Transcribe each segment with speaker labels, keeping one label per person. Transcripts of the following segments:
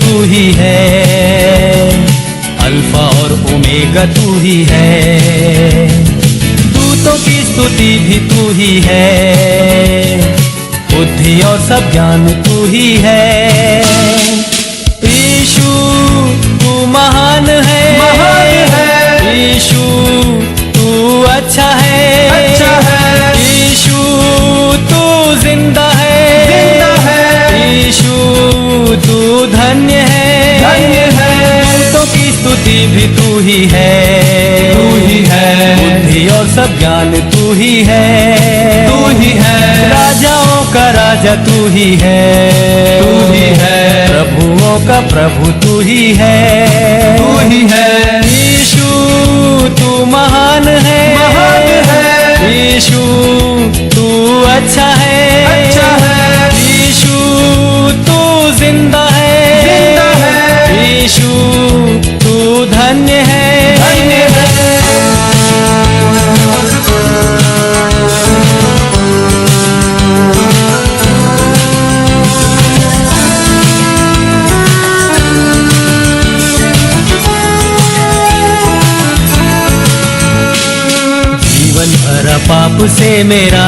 Speaker 1: तू ही है, अल्फा और ओमेगा तू ही है। दूतों की स्तुति भी तू ही है, बुद्धि और सब ज्ञान तू ही है। यीशु तू महान है, यीशु तू अच्छा है, यीशु तू जिंदा है, यीशु तू धन्य है। दूतों की स्तुति भी तू ही है, बुद्धि और सब ज्ञान तू ही है, राजाओं का राजा तू ही है, प्रभुओं का प्रभु तू ही है, यीशु तू महान है, यीशु तू अच्छा है, यीशु तू जिंदा है, यीशु तू धन्य है। जीवन भरा पाप से मेरा,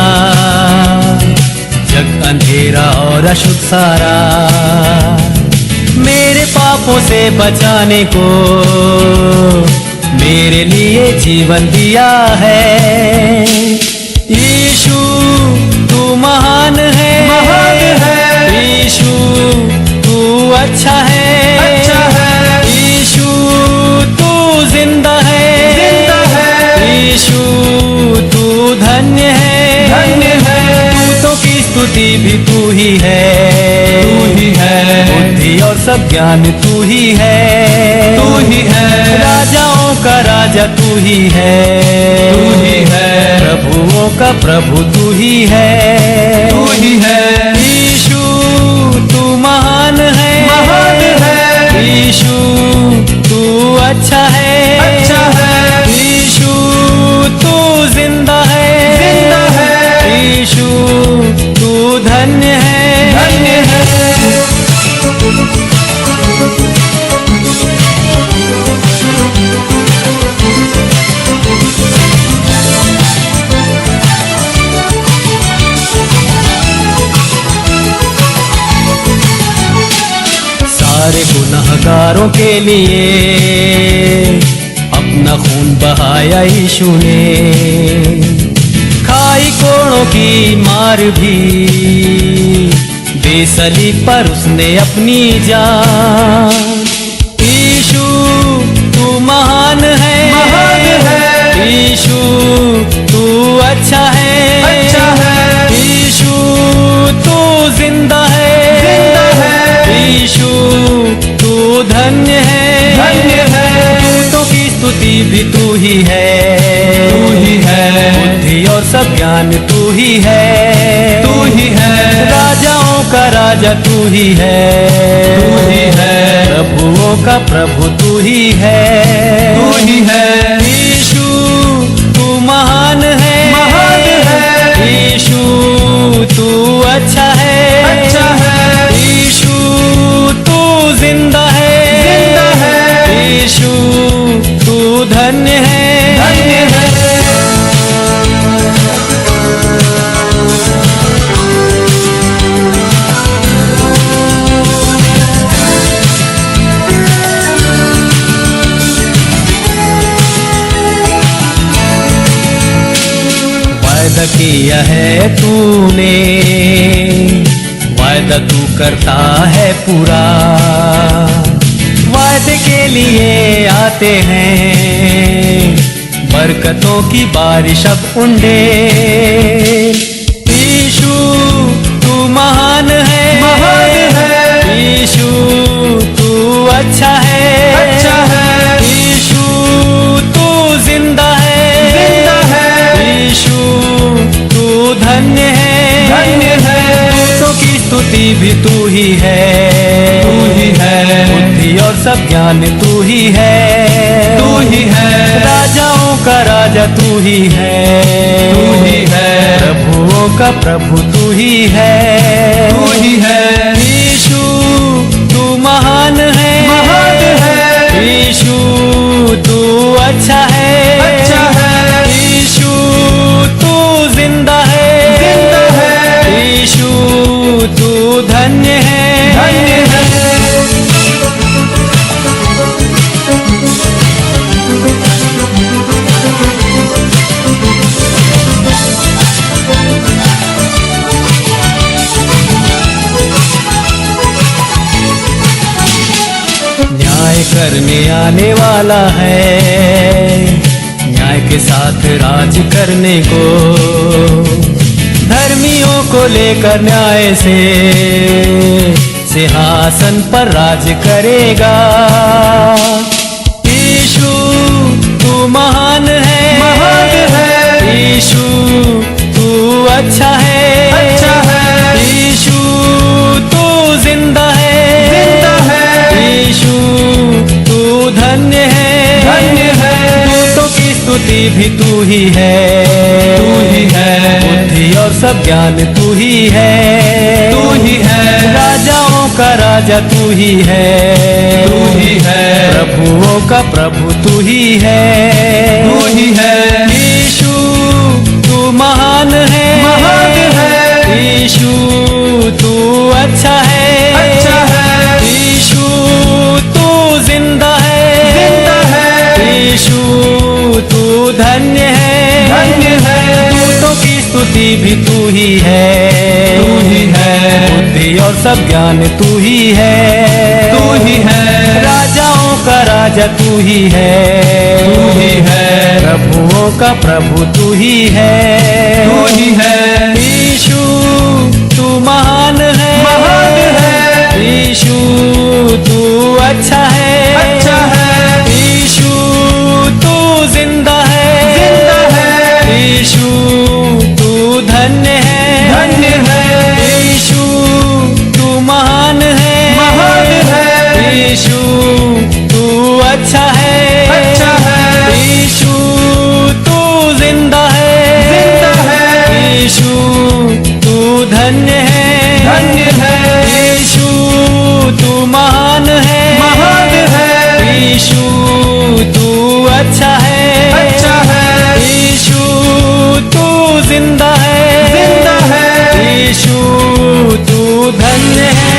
Speaker 1: जग अंधेरा और अशुद्ध सारा, मेरे पापों से बचाने को मेरे लिए जीवन दिया है। यीशु तू महान है, यीशु तू अच्छा है, यीशु तू जिंदा है, यीशु तू धन्य है। दूतों की स्तुति भी तू ही है, बुद्धि और सब ज्ञान तू ही है, राजाओं का राजा तू ही है, प्रभुओं का प्रभु तू ही है, यीशु तू महान है, यीशु तू अच्छा है, यीशु तू जिंदा है, यीशु तू धन्य है। सारे गुनहगारों के लिए अपना खून बहाया यीशु ने, खाई कोड़ों की मार भी दे सलीब पर उसने अपनी जान। यीशु तू महान है, यीशु तू अच्छा है, यीशु तू जिंदा है, यीशु तू धन्य है। दूतों की स्तुति भी तू ही है, बुद्धि और सब ज्ञान तू ही है, राजाओं का राजा तू ही है, प्रभुओं का प्रभु तू ही है, यीशु तू महान है, यीशु तू अच्छा है, यीशु तू जिंदा है, यीशु तू धन्य है। वायदा किया है तूने, वायदा तू करता है पूरा, वायदे के लिए आते हैं बरकतों की बारिश अब उंडे। यीशु तू महान है, यीशु तू अच्छा है, यीशु तू जिंदा है, यीशु तू धन्य है। दूतों की स्तुति भी तू ही है, बुद्धि और सब ज्ञान तू ही है, राजाओं का राजा तू ही है, प्रभुओं का प्रभु तू ही है, यीशु तू महान करने आने वाला है, न्याय के साथ राज करने को। धर्मियों को लेकर न्याय से सिंहासन पर राज करेगा। यीशु तू महान है, यीशु तू अच्छा है, यीशु तू जिंदा है, यीशु तू धन्य है, दूतों की स्तुति भी तू ही है, बुद्धि और सब ज्ञान तू ही है, राजाओं का राजा तू ही है, प्रभुओं का प्रभु तू ही है, यीशु तू महान है, यीशु तू अच्छा है, यीशु तू जिंदा है, यीशु तू धन्य है, दूतों की स्तुति भी तू ही है, बुद्धि और सब ज्ञान तू ही है, राजाओं का राजा तू ही है, प्रभुओं का प्रभु तू ही है, यीशु तू महान है, यीशु तू अच्छा है, यीशु तू जिंदा है, यीशु तू धन्य है, यीशु तू महान है, यीशु तू अच्छा है, यीशु तू जिंदा है, यीशु तू धन्य है, यीशु तू महान है, यीशु तू अच्छा है, यीशु तू जिंदा है, यीशु तू धन्य है।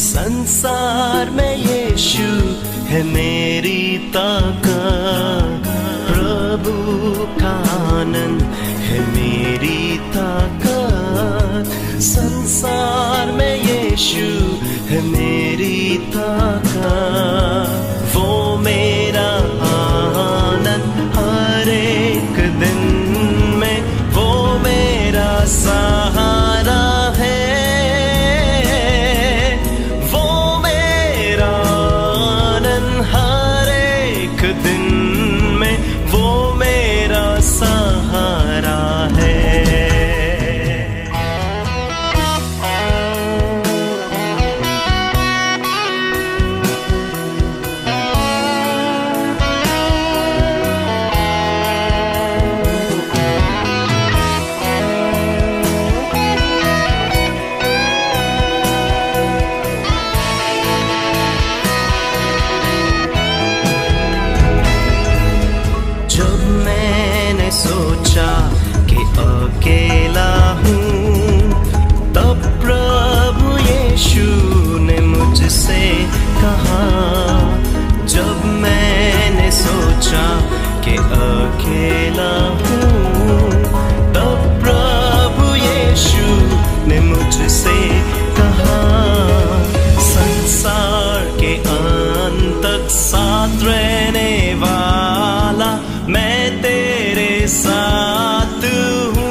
Speaker 2: संसार में यीशु है मेरी ताकत, प्रभु का आनंद है मेरी ताकत, संसार में यीशु है मेरी ताकत, वो मेरा आनंद हर एक दिन में, वो मेरा सहारा है, दिन में वो मेरा सहारा है। सोचा कि अकेला हूँ, तब प्रभु यीशु ने मुझसे कहा, जब मैंने सोचा कि अकेला हूँ, तब प्रभु यीशु ने मुझसे कहा, संसार के अंत तक साथ रहने वाला मैं तेरे साथ हूँ,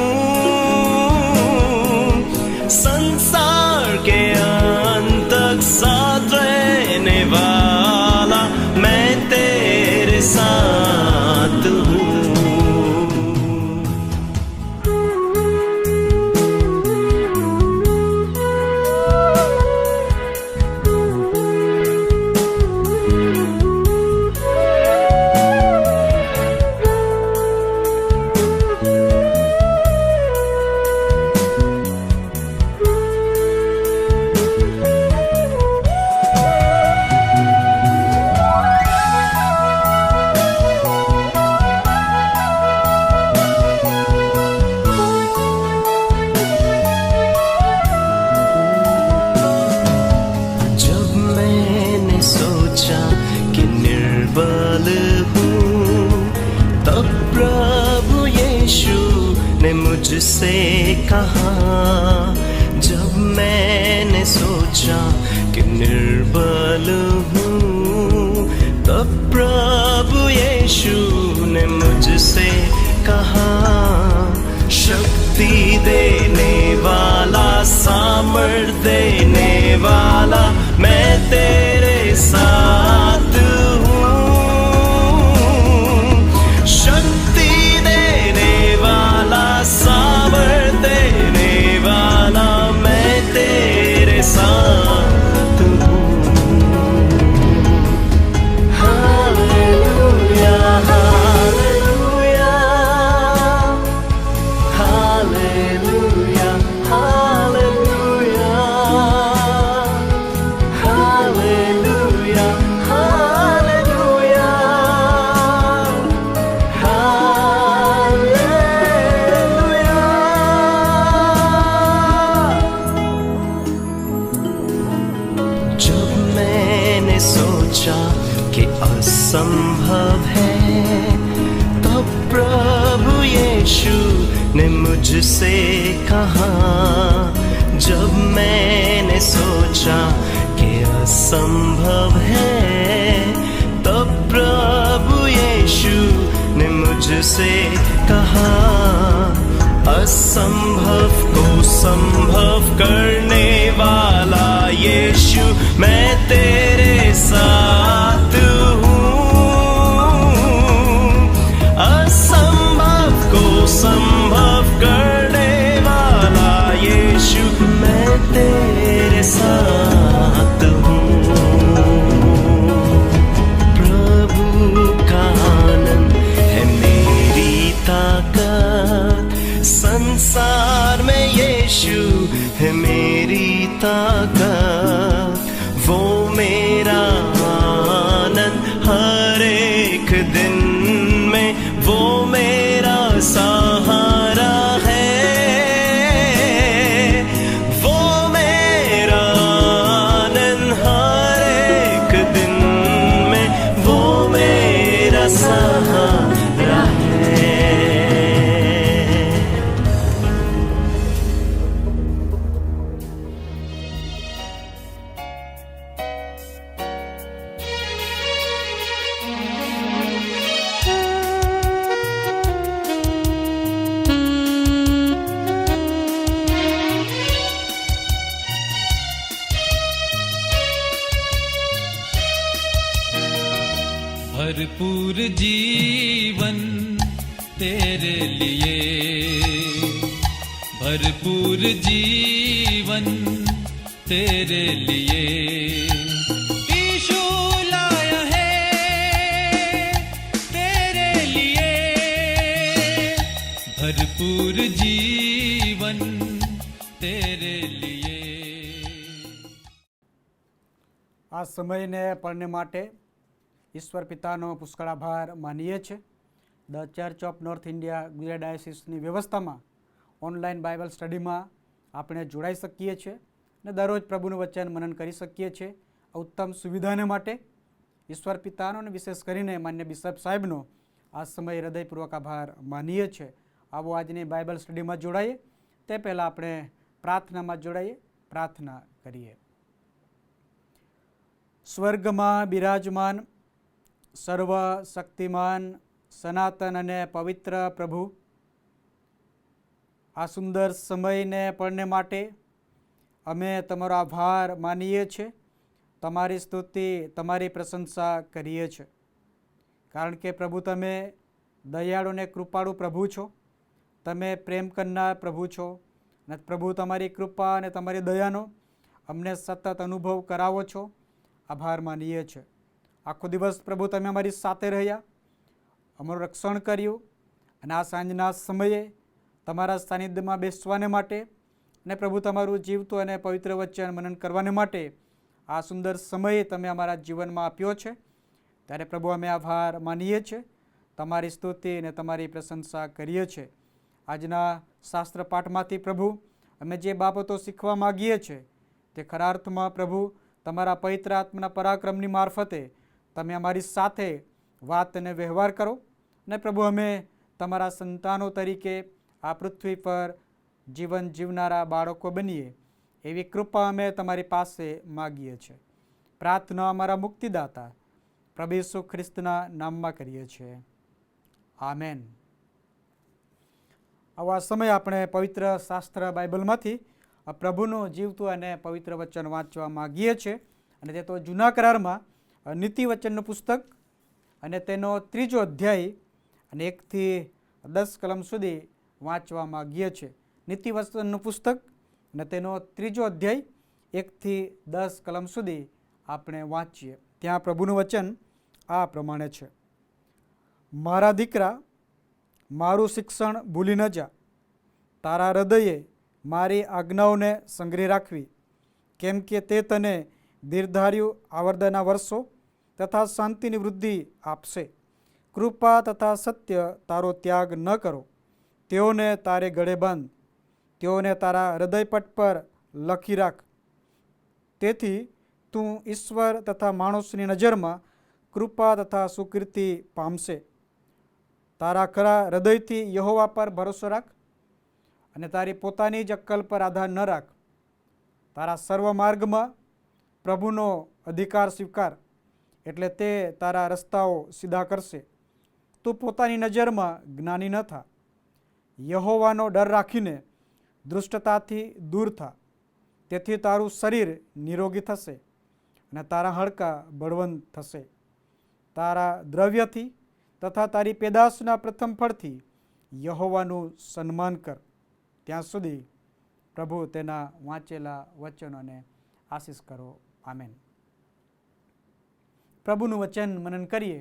Speaker 2: संसार के अंत तक साथ रहने वाला मैं तेरे साथ हूँ। मुझसे कहा, जब मैंने सोचा कि निर्बल हूँ, तब प्रभु यीशु ने मुझसे कहा, शक्ति देने वाला, सामर्थ देने वाला, मैं तेरे साथ हूँ। शक्ति देने वाला, सामर्थ देने वाला, मैं तेरे साथ हूँ। Hallelujah, hallelujah, hallelujah, hallelujah, hallelujah, hallelujah. जब मैंने सोचा कि असंभव है, तब प्रभु यीशु ने मुझसे कहा, जब मैंने सोचा कि असंभव है, तब प्रभु यीशु ने मुझसे कहा, असंभव को संभव करने वाला यीशु, मैं तेरे साथ हूँ। असंभव को संभव करने वाला यीशु, मैं तेरे साथ हूँ। प्रभु का आनंद है मेरी ताकत, संसार में यीशु है मेरी ताकत, वो मेरा आनंद हर एक दिन में, वो मेरा सहारा है, वो मेरा आनंद हर एक दिन में, वो मेरा सहारा है।
Speaker 1: भरपूर जीवन तेरे लिए, भरपूर जीवन तेरे लिए यीशु लाया है, तेरे लिए भरपूर जीवन तेरे लिए।
Speaker 3: આ સમયને પળને માટે ઈશ્વર પિતાનો પુષ્કળ આભાર માનીએ છીએ. The church of North India Gujarat ડાયોસિસની વ્યવસ્થામાં ઓનલાઈન બાઇબલ સ્ટડીમાં આપણે જોડાઈ શકીએ છીએ અને દરરોજ પ્રભુનું વચન મનન કરી શકીએ છીએ. ઉત્તમ સુવિધાને માટે ઈશ્વર પિતાનો અને વિશેષ કરીને માન્ય બિશપ સાહેબનો આ સમય હૃદયપૂર્વક આભાર માનીએ છીએ. આવો આજની બાઇબલ સ્ટડીમાં જોડાઈએ તે પહેલાં આપણે પ્રાર્થનામાં જોડાઈએ. પ્રાર્થના કરીએ. સ્વર્ગમાં બિરાજમાન સર્વશક્તિમાન સનાતન અને પવિત્ર પ્રભુ, આ સુંદર સમયને પળને માટે અમે તમારો આભાર માનીએ છીએ, તમારી સ્તુતિ તમારી પ્રશંસા કરીએ છીએ, કારણ કે પ્રભુ તમે દયાળુ અને કૃપાળુ પ્રભુ છો, તમે પ્રેમ કરનાર પ્રભુ છો અને પ્રભુ તમારી કૃપા અને તમારી દયાનો અમને સતત અનુભવ કરાવો છો. આભાર માનીએ છીએ. આખો દિવસ પ્રભુ તમે અમારી સાથે રહ્યા, અમારું રક્ષણ કર્યું અને આ સાંજના સમયે તમારા સાનિધ્યમાં બેસવાને માટે અને પ્રભુ તમારું જીવતું અને પવિત્ર વચન મનન કરવાને માટે આ સુંદર સમય તમે અમારા જીવનમાં આપ્યો છે. ત્યારે પ્રભુ અમે આભાર માનીએ છીએ, તમારી સ્તુતિ અને તમારી પ્રશંસા કરીએ છીએ. આજના શાસ્ત્ર પાઠમાંથી પ્રભુ અમે જે બાબતો શીખવા માગીએ છીએ તે ખરા અર્થમાં પ્રભુ તમારા પવિત્ર આત્માના પરાક્રમની મારફતે તમે અમારી સાથે વાત અને વ્યવહાર કરો અને પ્રભુ અમે તમારા સંતાનો તરીકે આ પૃથ્વી પર જીવન જીવનારા બાળકો બનીએ એવી કૃપા અમે તમારી પાસે માગીએ છીએ. પ્રાર્થના અમારા મુક્તિદાતા પ્રભુ ઈસુ ખ્રિસ્તના નામમાં કરીએ છીએ. આમેન. આવા સમય આપણે પવિત્ર શાસ્ત્ર બાઇબલમાંથી પ્રભુનું જીવતું અને પવિત્ર વચન વાંચવા માગીએ છીએ. અને તે તો જૂના કરારમાં નીતિ વચનનું પુસ્તક અને તેનો 3જો અધ્યાય અને 1 થી 10 કલમ સુધી વાંચવા માગીએ છીએ. નીતિ વચનનું પુસ્તક અને તેનો 3જો અધ્યાય 1 થી 10 કલમ સુધી આપણે વાંચીએ. ત્યાં પ્રભુનું વચન આ પ્રમાણે છે. મારા દીકરા, મારું શિક્ષણ ભૂલી ન જા. તારા હૃદયે મારી આજ્ઞાઓને સંગ્રહી રાખવી, કેમ કે તે તને દીર્ઘાયુ આવર્દના વર્ષો તથા શાંતિની વૃદ્ધિ આપશે. કૃપા તથા સત્ય તારો ત્યાગ ન કરો. તેઓને તારે ગળે બાંધ, તેઓને તારા હૃદયપટ પર લખી રાખ. તેથી તું ઈશ્વર તથા માણસની નજરમાં કૃપા તથા સુકીર્તિ પામશે. તારા ખરા હૃદયથી યહોવા પર ભરોસો રાખ અને તારી પોતાની જ અક્કલ પર આધાર ન રાખ. તારા સર્વ માર્ગમાં પ્રભુનો અધિકાર સ્વીકાર, એટલે તે તારા રસ્તાઓ સીધા કરશે. તું પોતાની નજરમાં જ્ઞાની ન થા. યહોવાનો ડર રાખીને દુષ્ટતાથી દૂર થા. તેથી તારું શરીર નિરોગી થશે અને તારા હાડકાં બળવંત થશે. તારા દ્રવ્યથી તથા તારી પેદાશના પ્રથમ ફળથી યહોવાનું સન્માન કર. ત્યાં સુધી પ્રભુ તેના વાંચેલા વચનોને આશીષ કરો. આમેન. પ્રભુનું વચન મનન કરીએ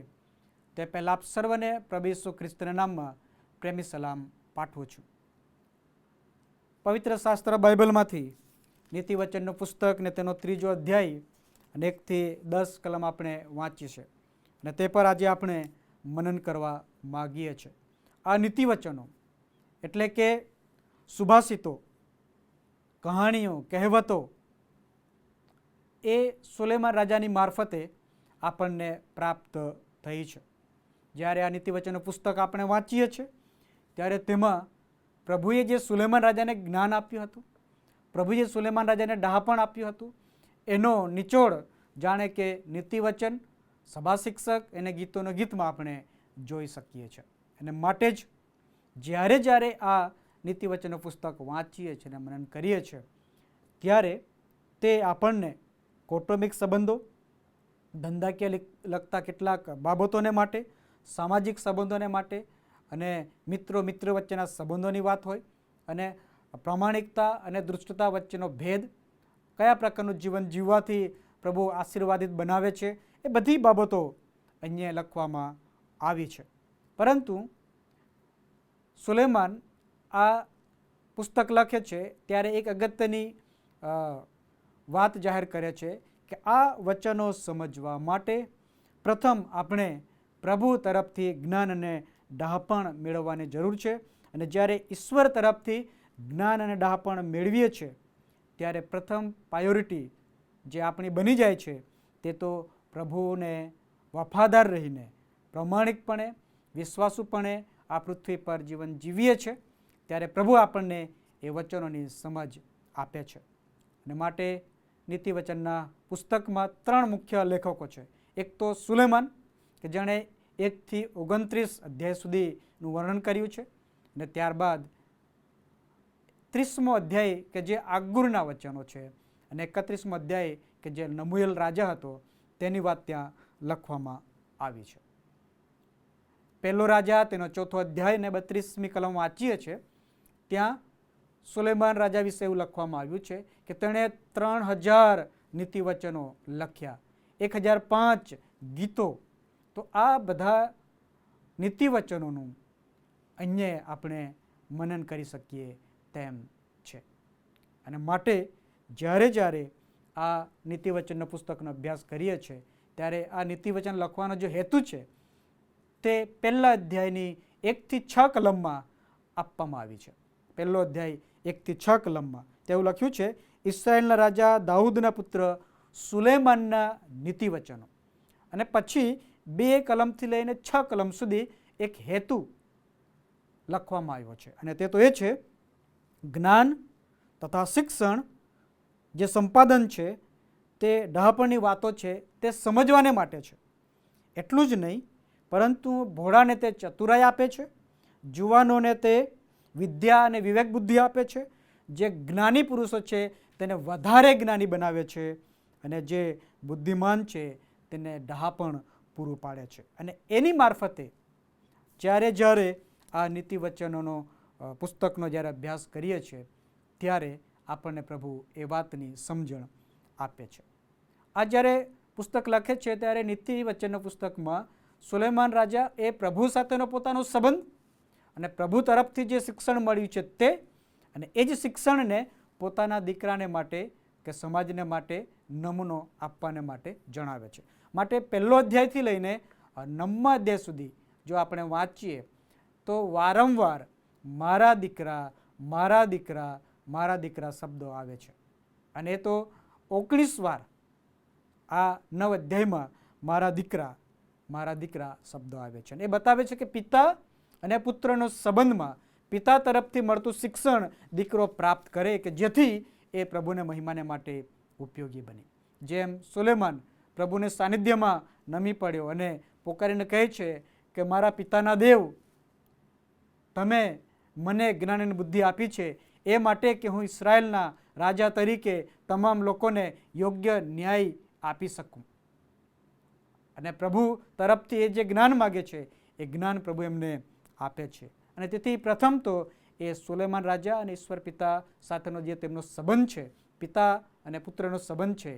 Speaker 3: તે પહેલાં આપ સર્વને પ્રભુ ઈસુ ખ્રિસ્તના નામમાં પ્રેમી સલામ પાઠવું છું. પવિત્ર શાસ્ત્ર બાઇબલમાંથી નીતિ વચનનું પુસ્તક ને તેનો 3જો અધ્યાય અને 1 થી 10 કલમ આપણે વાંચી છે અને તે પર આજે આપણે મનન કરવા માગીએ છીએ. આ નીતિ વચનો એટલે કે સુભાષિતો, કહાણીઓ, કહેવતો એ સુલેમાન રાજાની મારફતે આપણને પ્રાપ્ત થઈ છે. જ્યારે આ નીતિ વચનનું પુસ્તક આપણે વાંચીએ છીએ ત્યારે તેમાં પ્રભુએ જે સુલેમાન રાજાને જ્ઞાન આપ્યું હતું, પ્રભુએ સુલેમાન રાજાને ડહાપણ આપ્યું હતું, એનો નિચોડ જાણે કે નીતિ વચન, સભા શિક્ષક એને ગીતોના ગીતમાં આપણે જોઈ શકીએ છીએ. અને માટે જ જ્યારે આ નીતિ વચનનું પુસ્તક વાંચીએ છીએ અને મનન કરીએ છીએ ત્યારે તે આપણને કૌટુંબિક સંબંધો, ધંધાકીય લગતા કેટલાક બાબતોને માટે, સામાજિક સંબંધોને માટે અને મિત્ર વચ્ચેના સંબંધોની વાત હોય અને પ્રામાણિકતા અને દૃષ્ટતા વચ્ચેનો ભેદ, કયા પ્રકારનું જીવન જીવવાથી પ્રભુ આશીર્વાદિત બનાવે છે, એ બધી બાબતો અહીંયા લખવામાં આવી છે. પરંતુ સુલેમાન આ પુસ્તક લખે છે ત્યારે એક અગત્યની વાત જાહેર કરે છે કે આ વચનો સમજવા માટે પ્રથમ આપણે પ્રભુ તરફથી જ્ઞાન અને ડહાપણ મેળવવાની જરૂર છે. અને જ્યારે ઈશ્વર તરફથી જ્ઞાન અને ડહાપણ મેળવીએ છીએ ત્યારે પ્રથમ પ્રાયોરિટી જે આપણી બની જાય છે તે તો પ્રભુને વફાદાર રહીને પ્રામાણિકપણે, વિશ્વાસુપણે આ પૃથ્વી પર જીવન જીવીએ છીએ ત્યારે પ્રભુ આપણને એ વચનોની સમજ આપે છે. અને માટે નીતિ વચનના પુસ્તકમાં 3 મુખ્ય લેખકો છે. એક તો સુલેમાન કે જેણે 1 થી 29 અધ્યાય સુધીનું વર્ણન કર્યું છે અને ત્યારબાદ 30મો અધ્યાય કે જે આગુરના વચનો છે અને 31મો અધ્યાય કે જે નમૂએલ રાજા હતો તેની વાત ત્યાં લખવામાં આવી છે. પહેલો રાજા તેનો 4થો અધ્યાય ને 32મી કલમ વાંચીએ છીએ ત્યાં સુલેમાન રાજા વિશે એવું લખવામાં આવ્યું છે કે તેણે 3000 નીતિ વચનો લખ્યા, 1005 ગીતો. તો આ બધા નીતિ વચનોનું અહીંયા આપણે મનન કરી શકીએ તેમ છે. અને માટે જ્યારે આ નીતિ વચનના પુસ્તકનો અભ્યાસ કરીએ છીએ ત્યારે આ નીતિ વચન લખવાનો જે હેતુ છે તે પહેલા અધ્યાયની 1 થી 6 કલમમાં આપવામાં આવી છે. પહેલો અધ્યાય 1 થી 6 કલમમાં તેવું લખ્યું છે, ઇસ્રાયેલના રાજા દાઉદના પુત્ર સુલેમાનના નીતિ વચનો. અને પછી 2 કલમથી લઈને 6 કલમ સુધી એક હેતુ લખવામાં આવ્યો છે. અને તે તો એ છે, જ્ઞાન તથા શિક્ષણ જે સંપાદન છે તે ડહાપણની વાતો છે તે સમજવાને માટે છે. એટલું જ નહીં, પરંતુ ભોળાને તે ચતુરાઈ આપે છે, જુવાનોને તે વિદ્યા અને વિવેક બુદ્ધિ આપે છે, જે જ્ઞાની પુરુષો છે તેને વધારે જ્ઞાની બનાવે છે, અને જે બુદ્ધિમાન છે તેને ડહાપણ પૂરું પાડે છે. અને એની મારફતે જ્યારે આ નીતિ વચનોનો પુસ્તકનો જ્યારે અભ્યાસ કરીએ છીએ ત્યારે આપણને પ્રભુ એ વાતની સમજણ આપે છે. આ જ્યારે પુસ્તક લખે છે ત્યારે નીતિ વચનના પુસ્તકમાં સુલેમાન રાજા એ પ્રભુ સાથેનો પોતાનો સંબંધ અને પ્રભુ તરફથી જે શિક્ષણ મળ્યું છે તે, અને એ જ શિક્ષણને પોતાના દીકરાને માટે કે સમાજને માટે નમૂનો આપવાને માટે જણાવે છે. માટે પહેલો અધ્યાયથી લઈને 9મા અધ્યાય સુધી જો આપણે વાંચીએ તો વારંવાર મારા દીકરા, મારા દીકરા, મારા દીકરા શબ્દો આવે છે. અને એ તો 19 વાર આ 9 અધ્યાયમાં મારા દીકરા, મારા દીકરા શબ્દો આવે છે. અને એ બતાવે છે કે પિતા અને પુત્રનો સંબંધમાં પિતા તરફથી મળતું શિક્ષણ દીકરો પ્રાપ્ત કરે કે જેથી એ પ્રભુને મહિમાને માટે ઉપયોગી બને. જેમ સુલેમાન પ્રભુને સાનિધ્યમાં નમી પડ્યો અને પોકારીને કહે છે કે મારા પિતાના દેવ, તમે મને જ્ઞાન અને બુદ્ધિ આપી છે એ માટે કે હું ઇસ્રાયેલના રાજા તરીકે તમામ લોકોને યોગ્ય ન્યાય આપી શકું. અને પ્રભુ તરફથી એ જે જ્ઞાન માગે છે એ જ્ઞાન પ્રભુ એમને આપે છે. અને તેથી પ્રથમ તો એ સુલેમાન રાજા અને ઈશ્વર પિતા સાથેનો જે તેમનો સંબંધ છે, પિતા અને પુત્રનો સંબંધ છે,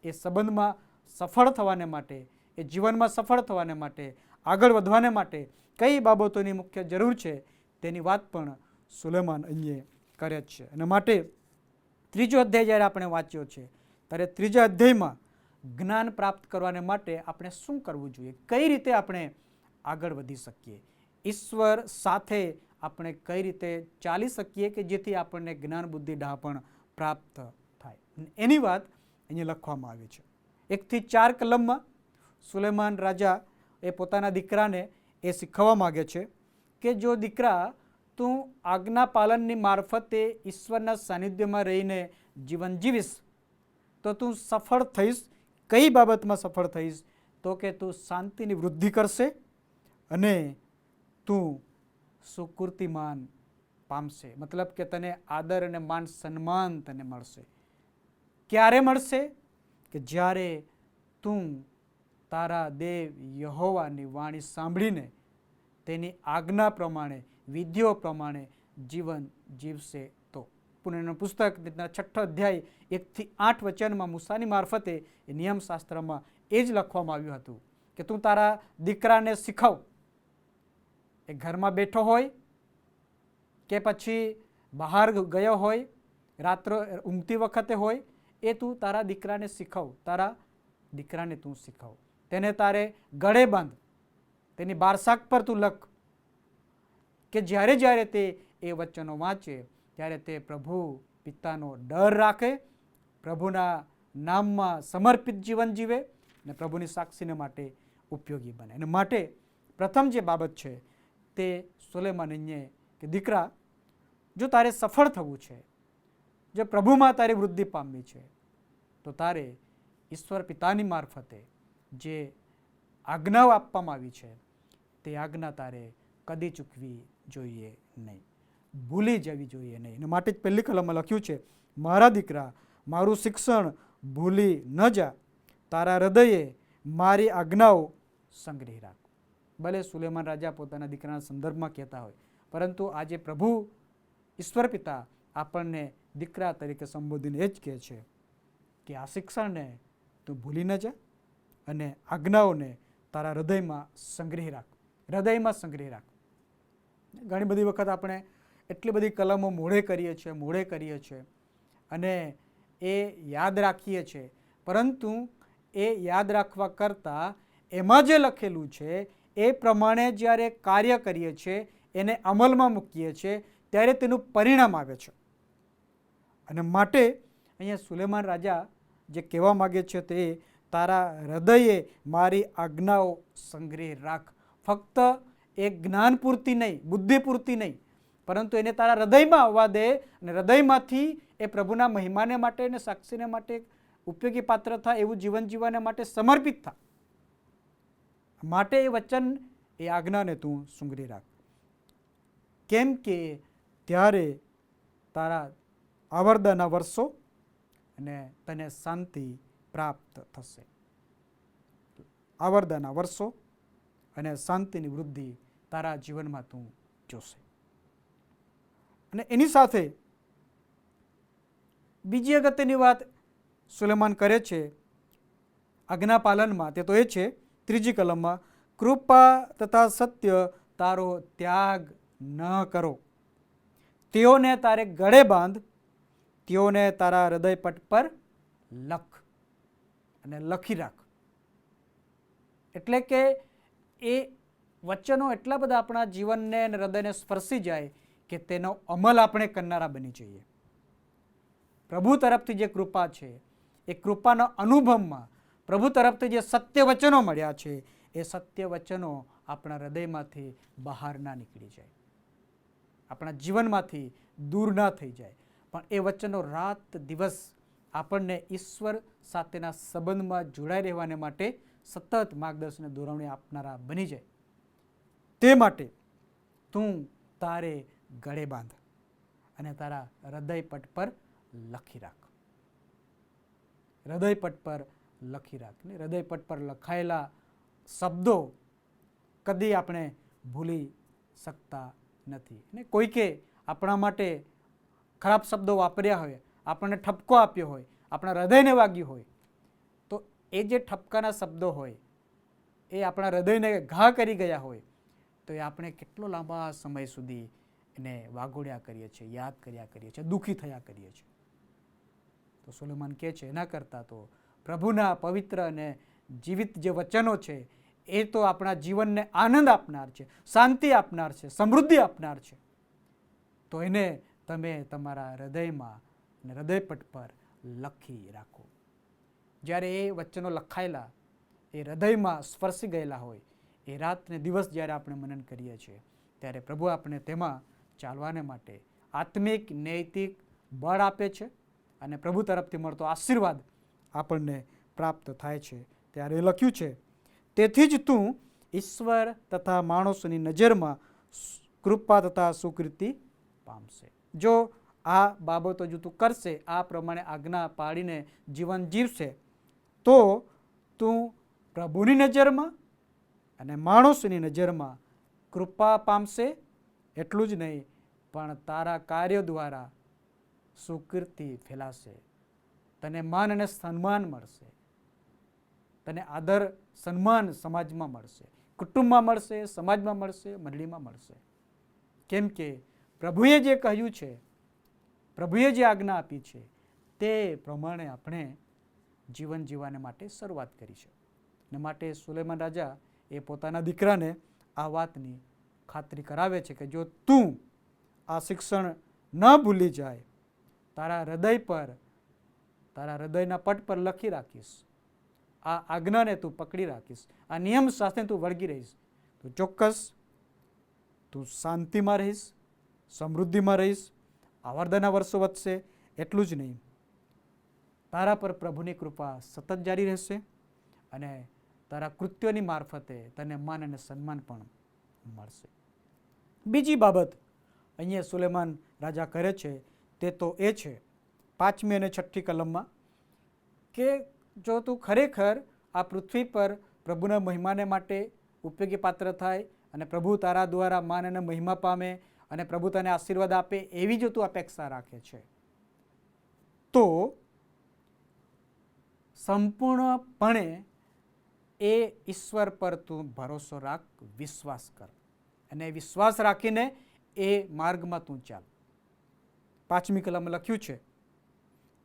Speaker 3: એ સંબંધમાં સફળ થવાને માટે, એ જીવનમાં સફળ થવાને માટે, આગળ વધવાને માટે કઈ બાબતોની મુખ્ય જરૂર છે તેની વાત પણ સુલેમાન અહીંયા કરે છે. અને માટે 3જો અધ્યાય જ્યારે આપણે વાંચ્યો છે ત્યારે 3જા અધ્યાયમાં જ્ઞાન પ્રાપ્ત કરવાને માટે આપણે શું કરવું જોઈએ, કઈ રીતે આપણે આગળ વધી શકીએ, ઈશ્વર સાથે આપણે કઈ રીતે ચાલી શકીએ કે જેથી આપણને જ્ઞાન બુદ્ધિ ડહાપણ પ્રાપ્ત થાય, એની વાત અહીંયા લખવામાં આવી છે. 1થી 4 કલમમાં સુલેમાન રાજા એ પોતાના દીકરાને એ શીખવવા માગે છે કે જો દીકરા તું આજ્ઞા પાલનની મારફતે ઈશ્વરના સાનિધ્યમાં રહીને જીવન જીવીશ તો તું સફળ થઈશ. કઈ બાબતમાં સફળ થઈશ? તો કે તું શાંતિની વૃદ્ધિ કરશે અને તું સુકૃતિમાન પામશે. મતલબ કે તને આદર અને માન સન્માન તને મળશે. ક્યારે મળશે? કે જ્યારે તું તારા દેવ યહોવાની વાણી સાંભળીને તેની આજ્ઞા પ્રમાણે, વિધિઓ પ્રમાણે જીવન જીવશે તો. પુણ્યનું પુસ્તક 6ઠો અધ્યાય 1થી 8 વચનમાં મૂસાની મારફતે એ નિયમશાસ્ત્રમાં એ જ લખવામાં આવ્યું હતું કે તું તારા દીકરાને શીખવ. એ ઘરમાં બેઠો હોય કે પછી બહાર ગયો હોય, રાત્રે ઊંઘતી વખતે હોય, એ તું તારા દીકરાને શીખવ. તારા દીકરાને તું શીખવ. તેને તારે ગળે બાંધ, તેની બારસાક પર તું લખ કે જ્યારે જ્યારે તે એ વચનો વાંચે ત્યારે તે પ્રભુ પિતાનો ડર રાખે, પ્રભુના નામમાં સમર્પિત જીવન જીવે અને પ્રભુની સાક્ષીને માટે ઉપયોગી બને. અને માટે પ્રથમ જે બાબત છે તે સુલેમાન અહીંયા કે દીકરા, જો તારે સફળ થવું છે, જો પ્રભુમાં તારી વૃદ્ધિ પામવી છે તો તારે ઈશ્વર પિતાની મારફતે જે આજ્ઞાઓ આપવામાં આવી છે તે આજ્ઞા તારે કદી ચૂકવી જોઈએ નહીં, ભૂલી જવી જોઈએ નહીં. અને માટે જ પહેલી કલમમાં લખ્યું છે, મારા દીકરા મારું શિક્ષણ ભૂલી ન જા, તારા હૃદયે મારી આજ્ઞાઓ સંગ્રહી રાખ. ભલે સુલેમાન રાજા પોતાના દીકરાના સંદર્ભમાં કહેતા હોય, પરંતુ આજે પ્રભુ ઈશ્વર પિતા આપણને દીકરા તરીકે સંબોધીને એ જ કહે છે કે આ શિક્ષણને તું ભૂલી ન જા અને આજ્ઞાઓને તારા હૃદયમાં સંગ્રહી રાખ, હૃદયમાં સંગ્રહી રાખ. ઘણી બધી વખત આપણે એટલી બધી કલમો મોઢે કરીએ છીએ અને એ યાદ રાખીએ છીએ, પરંતુ એ યાદ રાખવા કરતાં એમાં જે લખેલું છે એ પ્રમાણે જ્યારે કાર્ય કરીએ છીએ, એને અમલમાં મૂકીએ છીએ ત્યારે તેનું પરિણામ આવે છે. અને માટે અહીંયા સુલેમાન રાજા જે કહેવા માગે છે તે તારા હૃદયે મારી આજ્ઞાઓ સંગ્રહી રાખ. ફક્ત એ જ્ઞાન પૂરતી નહીં, બુદ્ધિ પૂરતી નહીં, પરંતુ એને તારા હૃદયમાં આવવા દે અને હૃદયમાંથી એ પ્રભુના મહિમાને માટે અને સાક્ષીને માટે ઉપયોગી પાત્ર થાય એવું જીવન જીવવાને માટે સમર્પિત થા. માટે એ વચન, એ આજ્ઞાને તું સૂંઘરી રાખ, કેમ કે ત્યારે તારા આવરદાના વર્ષો અને તને શાંતિ પ્રાપ્ત થશે. આવરદાના વર્ષો અને શાંતિની વૃદ્ધિ તારા જીવનમાં તું જોશે. અને એની સાથે બીજી અગત્યની વાત સુલેમાન કરે છે આજ્ઞા પાલનમાં, તે તો એ છે 3જી કલમમાં, કૃપા તથા સત્ય તારો ત્યાગ ન કરો, તેઓને તારે ગળે બાંધ, તેઓને તારા હૃદયપટ પર લખ અને લખી રાખ. એટલે કે એ વચનો એટલા બધા આપણા જીવનને અને હૃદયને સ્પર્શી જાય કે તેનો અમલ આપણે કરનારા બની જઈએ. પ્રભુ તરફથી જે કૃપા છે, એ કૃપાના અનુભવમાં પ્રભુ તરફથી જે સત્ય વચનો મળ્યા છે, એ સત્ય વચનો આપણા હૃદયમાંથી બહાર ના નીકળી જાય, આપણા જીવનમાંથી દૂર ના થઈ જાય, પણ એ વચનો રાત દિવસ આપણને ઈશ્વર સાથેના સંબંધમાં જોડાઈ રહેવાને માટે સતત માર્ગદર્શન અને દોરવણી આપનારા બની જાય. તે માટે તું તારે ગળે બાંધ અને તારા હૃદયપટ પર લખી રાખ. હૃદયપટ પર લખી રાખ. ને હૃદયપટ પર લખાયેલા શબ્દો કદી આપણે ભૂલી શકતા નથી. ને કોઈકે આપણા માટે ખરાબ શબ્દો વાપર્યા હોય, આપણને ઠપકો આપ્યો હોય, આપણા હૃદયને વાગ્યું હોય, તો એ જે ઠપકાના શબ્દો હોય એ આપણા હૃદયને ઘા કરી ગયા હોય, તો એ આપણે કેટલો લાંબા સમય સુધી એને વાગોડ્યા કરીએ છીએ, યાદ કર્યા કરીએ છીએ, દુઃખી થયા કરીએ છીએ. તો સોલોમન કહે છે એના કરતાં તો પ્રભુના પવિત્ર અને જીવિત જે વચનો છે એ તો આપણા જીવનને આનંદ આપનાર છે, શાંતિ આપનાર છે, સમૃદ્ધિ આપનાર છે. તો એને તમે તમારા હૃદયમાં અને હૃદયપટ પર લખી રાખો. જ્યારે એ વચનો લખાયેલા એ હૃદયમાં સ્પર્શી ગયેલા હોય, એ રાત ને દિવસ જ્યારે આપણે મનન કરીએ છીએ, ત્યારે પ્રભુ આપણે તેમાં ચાલવાને માટે આત્મિક નૈતિક બળ આપે છે અને પ્રભુ તરફથી મળતો આશીર્વાદ આપણને પ્રાપ્ત થાય છે. ત્યારે લખ્યું છે, તેથી જ તું ઈશ્વર તથા માણસોની નજરમાં કૃપા તથા સુકૃતિ પામશે. જો આ બાબતો જો તું કરશે, આ પ્રમાણે આજ્ઞા પાડીને જીવન જીવશે, તો તું પ્રભુની નજરમાં અને માણસોની નજરમાં કૃપા પામશે. એટલું જ નહીં, પણ તારા કાર્યો દ્વારા સુકીર્તિ ફેલાશે, તને માન અને સન્માન મળશે, તને આદર સન્માન સમાજમાં મળશે, કુટુંબમાં મળશે, સમાજમાં મળશે, મંડળીમાં મળશે. કેમ કે પ્રભુએ જે કહ્યું છે, પ્રભુએ જે આજ્ઞા આપી છે, તે પ્રમાણે આપણે જીવન જીવવાને માટે શરૂઆત કરી છે. ને માટે સુલેમાન રાજા એ પોતાના દીકરાને આ વાતની ખાતરી કરાવે છે કે જો તું આ શિક્ષણ ન ભૂલી જાય, તારા હૃદય પર, તારા હૃદયના પટ પર લખી રાખીશ, આ આજ્ઞાને તું પકડી રાખીશ, આ નિયમ સાથે તું વળગી રહીશ, તો ચોક્કસ તું શાંતિમાં રહીશ, સમૃદ્ધિમાં રહીશ, આવરદાના વર્ષો વધશે. એટલું જ નહીં, તારા પર પ્રભુની કૃપા સતત જારી રહેશે અને તારા કૃત્યોની મારફતે તને માન અને સન્માન પણ મળશે. બીજી બાબત અહીંયા સુલેમાન રાજા કરે છે, તે તો એ છે 5મી અને 6ઠી કલમમાં કે જો તું ખરેખર આ પૃથ્વી પર પ્રભુના મહિમાને માટે ઉપયોગી પાત્ર થાય અને પ્રભુ તારા દ્વારા માન અને મહિમા પામે અને પ્રભુ તને આશીર્વાદ આપે, એવી જો તું અપેક્ષા રાખે છે, તો સંપૂર્ણપણે એ ઈશ્વર પર તું ભરોસો રાખ, વિશ્વાસ કર અને વિશ્વાસ રાખીને એ માર્ગમાં તું ચાલ. 5મી કલમમાં લખ્યું છે,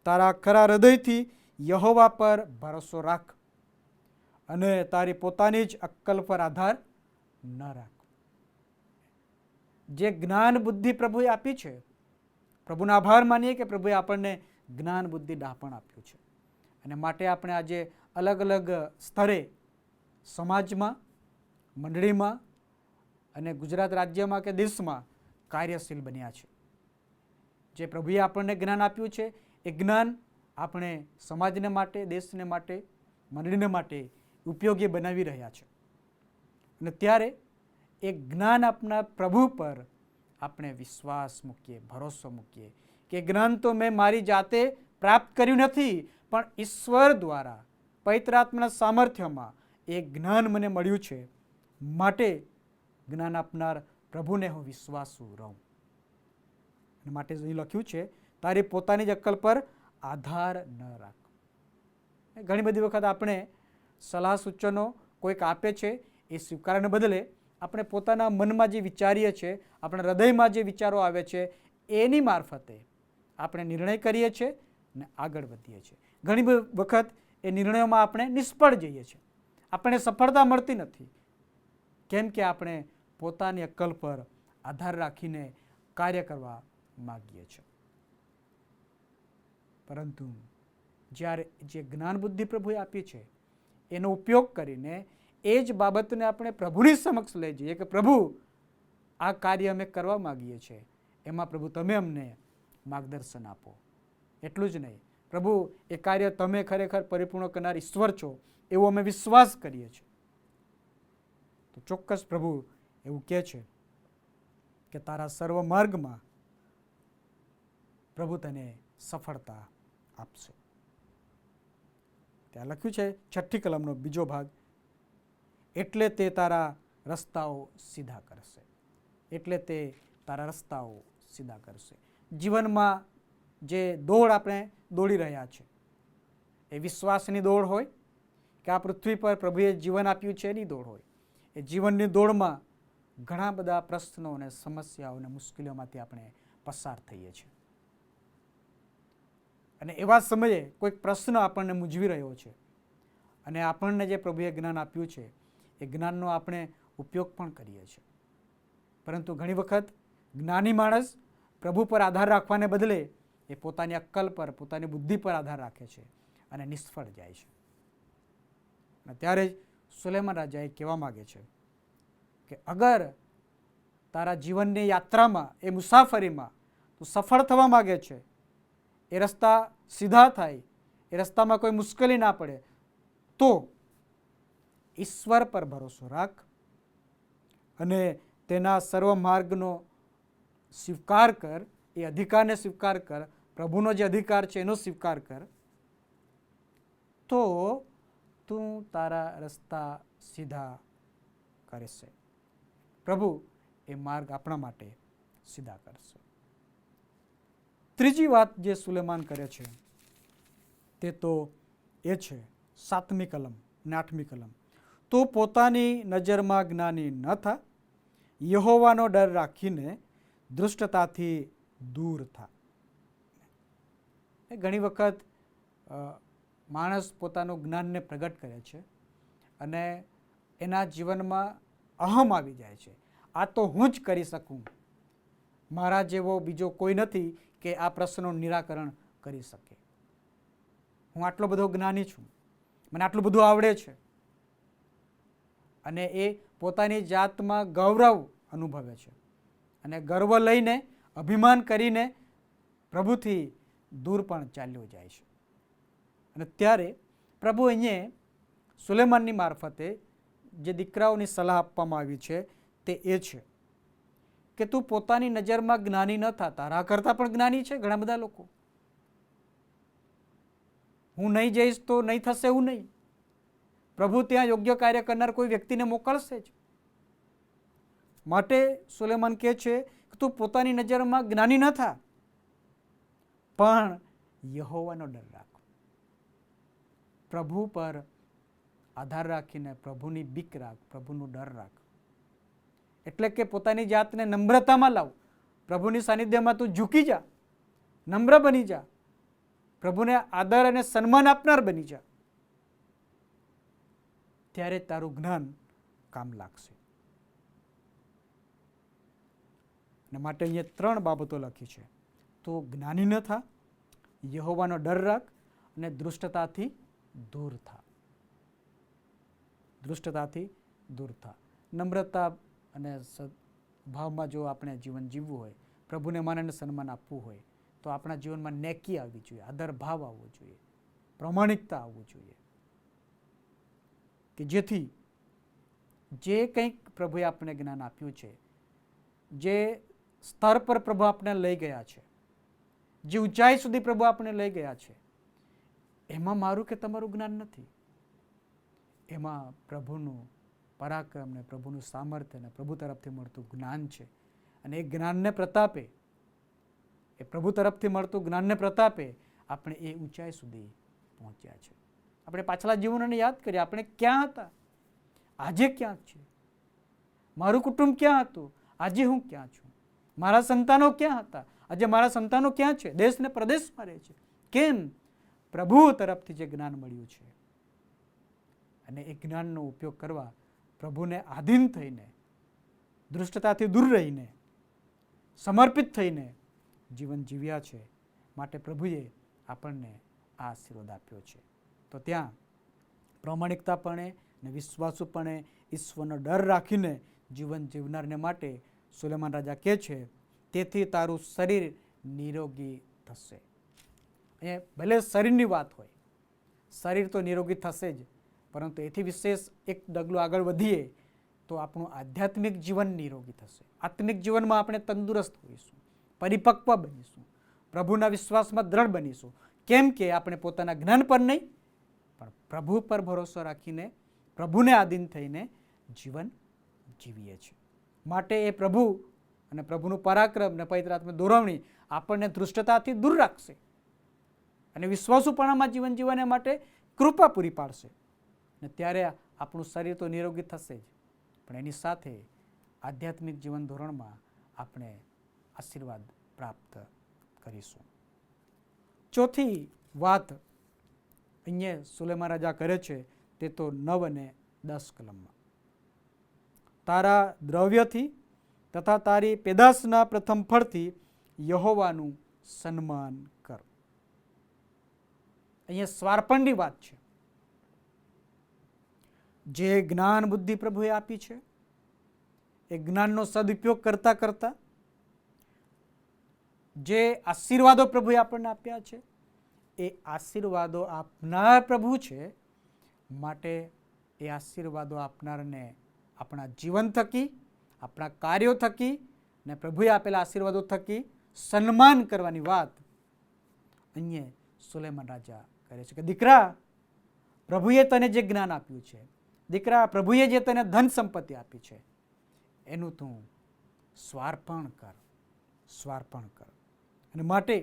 Speaker 3: તારા ખરા હૃદયથી યહોવા પર ભરોસો રાખ અને તારી પોતાની જ અક્કલ પર આધાર ન રાખ. જે જ્ઞાન બુદ્ધિ પ્રભુએ આપી છે, પ્રભુનો આભાર માનીએ કે પ્રભુએ આપણને જ્ઞાન બુદ્ધિ ડાપણ આપ્યું છે. અને માટે આપણે આજે અલગ અલગ સ્તરે સમાજમાં, મંડળીમાં અને ગુજરાત રાજ્યમાં કે દેશમાં કાર્યશીલ બન્યા છે. જે પ્રભુએ આપણને જ્ઞાન આપ્યું છે એ જ્ઞાન આપણે સમાજને માટે, દેશને માટે, મંડળીને માટે ઉપયોગી બનાવી રહ્યા છે. અને ત્યારે એ જ્ઞાન આપનાર પ્રભુ પર આપણે વિશ્વાસ મૂકીએ, ભરોસો મૂકીએ કે જ્ઞાન તો મેં મારી જાતે પ્રાપ્ત કર્યું નથી, પણ ઈશ્વર દ્વારા પવિત્ર આત્માના સામર્થ્યમાં એ જ્ઞાન મને મળ્યું છે. માટે જ્ઞાન આપનાર પ્રભુને હું વિશ્વાસુ રહું. અને માટે અહીં લખ્યું છે, તારી પોતાની જ અક્કલ પર આધાર ન રાખ. ઘણી બધી વખત આપણે સલાહ સૂચનો કોઈક આપે છે એ સ્વીકારવાને બદલે આપણે પોતાના મનમાં જે વિચારીએ છીએ, આપણા હૃદયમાં જે વિચારો આવે છે એની મારફતે આપણે નિર્ણય કરીએ છીએ અને આગળ વધીએ છીએ. ઘણી વખત એ નિર્ણયોમાં આપણે નિષ્ફળ જઈએ છીએ, આપણને સફળતા મળતી નથી, કેમ કે આપણે પોતાની અક્કલ પર આધાર રાખીને કાર્ય કરવા માગીએ છીએ. પરંતુ જ્યારે જે જ્ઞાન બુદ્ધિ પ્રભુએ આપી છે એનો ઉપયોગ કરીને એ જ બાબતને આપણે પ્રભુની સમક્ષ લઈ જઈએ કે પ્રભુ આ કાર્ય અમે કરવા માગીએ છીએ, એમાં પ્રભુ તમે અમને માર્ગદર્શન આપો. એટલું જ નહીં, પ્રભુ એ કાર્ય તમે ખરેખર પરિપૂર્ણ કરનાર ઈશ્વર છો એવો અમે વિશ્વાસ કરીએ છીએ. તો ચોક્કસ પ્રભુ એવું કહે છે કે તારા સર્વ માર્ગમાં પ્રભુ તને સફળતા આપશે. ત્યાં લખ્યું છે 6ઠ્ઠી કલમનો બીજો ભાગ, એટલે તે તારા રસ્તાઓ સીધા કરશે. એટલે તે તારા રસ્તાઓ સીધા કરશે. જીવનમાં જે દોડ આપણે દોડી રહ્યા છે એ વિશ્વાસની દોડ હોય કે આ પૃથ્વી પર પ્રભુએ જીવન આપ્યું છે એની દોડ હોય, એ જીવનની દોડમાં ઘણા બધા પ્રશ્નો અને સમસ્યાઓ અને મુશ્કેલીઓમાંથી આપણે પસાર થઈએ છીએ. અને એવા સમયે કોઈક પ્રશ્ન આપણને મૂંઝવી રહ્યો છે અને આપણને જે પ્રભુએ જ્ઞાન આપ્યું છે એ જ્ઞાનનો આપણે ઉપયોગ પણ કરીએ છીએ. પરંતુ ઘણી વખત જ્ઞાની માણસ પ્રભુ પર આધાર રાખવાને બદલે એ પોતાની અક્કલ પર, પોતાની બુદ્ધિ પર આધાર રાખે છે અને નિષ્ફળ જાય છે. અને ત્યારે જ સુલેમાન રાજા એ કહેવા માગે છે કે અગર તારા જીવનની યાત્રામાં, એ મુસાફરીમાં તું સફળ થવા માગે છે, એ રસ્તા સીધા થાય, એ રસ્તામાં કોઈ મુશ્કેલી ના પડે, તો ઈશ્વર પર ભરોસો રાખ અને તેના સર્વ માર્ગનો સ્વીકાર કર, એ અધિકારને સ્વીકાર કર, પ્રભુનો જે અધિકાર છે એનો સ્વીકાર કર, તો તું તારા રસ્તા સીધા કરશે. પ્રભુ એ માર્ગ આપણા માટે સીધા કરશે. ત્રીજી વાત જે સુલેમાન કરે છે તે તો એ છે 7મી કલમ અને 8મી કલમ. તો પોતાની નજરમાં જ્ઞાની ન થા, યહોવાનો ડર રાખીને દુષ્ટતાથી દૂર થા. ઘણી વખત માણસ પોતાનું જ્ઞાનને પ્રગટ કરે છે અને એના જીવનમાં અહમ આવી જાય છે. આ તો હું જ કરી શકું, મારા જેવો બીજો કોઈ નથી કે આ પ્રશ્નનું નિરાકરણ કરી શકે. હું આટલો બધો જ્ઞાની છું, મને આટલું બધું આવડે છે. અને એ પોતાની જાતમાં ગૌરવ અનુભવે છે અને ગર્વ લઈને, અભિમાન કરીને પ્રભુથી દૂર પણ ચાલ્યો જાય છે. અને ત્યારે પ્રભુ અહીંયા સુલેમાનની મારફતે જે દીકરાઓની સલાહ આપવામાં આવી છે તે એ છે કે તું પોતાની નજરમાં જ્ઞાની ન થા. તારા કરતાં પણ જ્ઞાની છે ઘણા બધા લોકો. હું નહીં જઈશ તો નહીં થશે એવું નહીં. પ્રભુ ત્યાં યોગ્ય કાર્ય કરનાર કોઈ વ્યક્તિને મોકલશે જ. માટે સુલેમાન કહે છે કે તું પોતાની નજરમાં જ્ઞાની ન થા, પણ યહોવાનો ડર રાખ. પ્રભુ પર આધાર રાખીને પ્રભુની બીક રાખ, પ્રભુનો ડર રાખ. એટલે કે પોતાની જાતને નમ્રતામાં લાવ. પ્રભુની સાનિધ્યમાં તું ઝૂકી જા, નમ્ર બની જા, પ્રભુને આદર અને સન્માન આપનાર બની જા. ત્યારે તારું જ્ઞાન કામ લાગશે. અને માટે અહીંયા 3 બાબતો લખી છે. તો જ્ઞાની ન થા, યહોવાનો ડર રાખ અને દુષ્ટતાથી દૂર થા. દુષ્ટતાથી દૂર થા. નમ્રતા અને સદભાવમાં જો આપણે જીવન જીવવું હોય, પ્રભુને માન અને સન્માન આપવું હોય, તો આપણા જીવનમાં નેકી આવવી જોઈએ, આદર ભાવ આવવો જોઈએ, પ્રામાણિકતા આવવું જોઈએ, કે જેથી જે કંઈક પ્રભુએ આપણને જ્ઞાન આપ્યું છે, જે સ્તર પર પ્રભુ આપણે લઈ ગયા છે, જે ઊંચાઈ સુધી પ્રભુ આપણે લઈ ગયા છે, એમાં મારું કે તમારું જ્ઞાન નથી. એમાં પ્રભુનું પરાક્રમ ને પ્રભુનું સામર્થ્ય ને પ્રભુ તરફથી મળતું જ્ઞાન છે. અને એ જ્ઞાનને પ્રતાપે, એ પ્રભુ તરફથી મળતું જ્ઞાનને પ્રતાપે આપણે એ ઊંચાઈ સુધી પહોંચ્યા છે. આપણે પાછલા જીવનોને યાદ કરીએ, આપણે ક્યાં હતા, આજે ક્યાં છે, મારું કુટુંબ ક્યાં હતું, આજે હું ક્યાં છું, મારા સંતાનો ક્યાં હતા, આજે મારા સંતાનો ક્યાં છે, દેશ ને પ્રદેશમાં રહે છે. કેમ? પ્રભુ તરફથી જે જ્ઞાન મળ્યું છે. અને એ જ્ઞાનનો ઉપયોગ કરવા પ્રભુને આધીન થઈને, દુષ્ટતાથી દૂર રહીને, સમર્પિત થઈને જીવન જીવ્યા છે. માટે પ્રભુએ આપણને આ આશીર્વાદ આપ્યો છે. તો ત્યાં પ્રામાણિકતાપણે અને વિશ્વાસુપણે ઈશ્વરનો ડર રાખીને જીવન જીવનારને માટે સુલેમાન રાજા કહે છે, તેથી તારું શરીર નિરોગી થશે. અહીંયા ભલે શરીરની વાત હોય, શરીર તો નિરોગી થશે જ, પરંતુ એથી વિશેષ એક ડગલું આગળ વધીએ તો આપણું આધ્યાત્મિક જીવન નિરોગી થશે. આત્મિક જીવનમાં આપણે તંદુરસ્ત હોઈશું, પરિપક્વ બનીશું, પ્રભુના વિશ્વાસમાં દ્રઢ બનીશું. કેમ કે આપણે પોતાના જ્ઞાન પર નહીં, પણ પ્રભુ પર ભરોસો રાખીને, પ્રભુને આધીન થઈને જીવન જીવીએ છીએ. માટે એ પ્રભુ અને પ્રભુનું પરાક્રમ અને પવિત્ર આત્માની દોરવણી આપણને દુષ્ટતાથી દૂર રાખશે અને વિશ્વાસુપણામાં જીવન જીવવા માટે કૃપા પૂરી પાડશે. અને ત્યારે આપણું શરીર તો નિરોગી થશે જ, પણ એની સાથે આધ્યાત્મિક જીવન ધોરણમાં આપણે આશીર્વાદ પ્રાપ્ત કરીશું. ચોથી વાત અહીંયા સુલેમાન રાજા કરે છે તે તો 9 અને 10 કલમમાં. તારા દ્રવ્યથી તથા તારી પેદાશના પ્રથમ ફળથી યહોવાનું સન્માન કર. અહીંયા સ્વાર્પણની વાત છે. જે જ્ઞાન બુદ્ધિ પ્રભુએ આપી છે, એ જ્ઞાનનો સદુપયોગ કરતા કરતા જે આશીર્વાદો પ્રભુએ આપણને આપ્યા છે, એ આશીર્વાદો આપનાર પ્રભુ છે. માટે એ આશીર્વાદો આપનારને આપણા જીવન થકી, આપણા કાર્યો થકી ને પ્રભુએ આપેલા આશીર્વાદો થકી સન્માન કરવાની વાત અહીંયા સુલેમાન રાજા કરે છે કે દીકરા, પ્રભુએ તને જે જ્ઞાન આપ્યું છે, દીકરા, પ્રભુએ જે તને ધન સંપત્તિ આપી છે, એનું તું સ્વાર્પણ કર, સ્વાર્પણ કર. અને માટે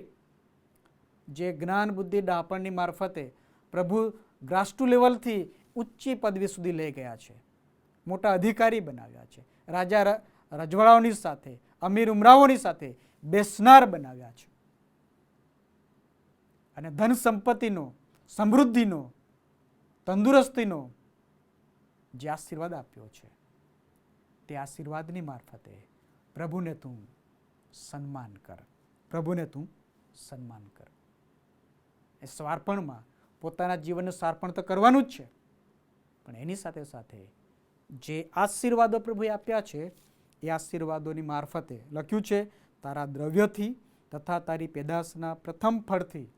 Speaker 3: જે જ્ઞાન બુદ્ધિ ડાપણની મારફતે પ્રભુ ગ્રાસ્ટુ લેવલથી ઊંચી પદવી સુધી લઈ ગયા છે, મોટા અધિકારી બનાવ્યા છે, રાજા રજવાડાઓની સાથે, અમીર ઉમરાઓની સાથે બેસનાર બનાવ્યા છે, અને ધન સંપત્તિનો, સમૃદ્ધિનો, તંદુરસ્તીનો જે આશીર્વાદ આપ્યો છે, તે આશીર્વાદની મારફતે પ્રભુને તું સન્માન કર, પ્રભુને તું સન્માન કર. એ સ્વાર્પણમાં પોતાના જીવનનું સ્વાર્પણ તો કરવાનું જ છે, પણ એની સાથે સાથે જે આશીર્વાદો પ્રભુએ આપ્યા છે, એ આશીર્વાદોની મારફતે લખ્યું છે, તારા દ્રવ્યથી તથા તારી પેદાશના પ્રથમ ફળથી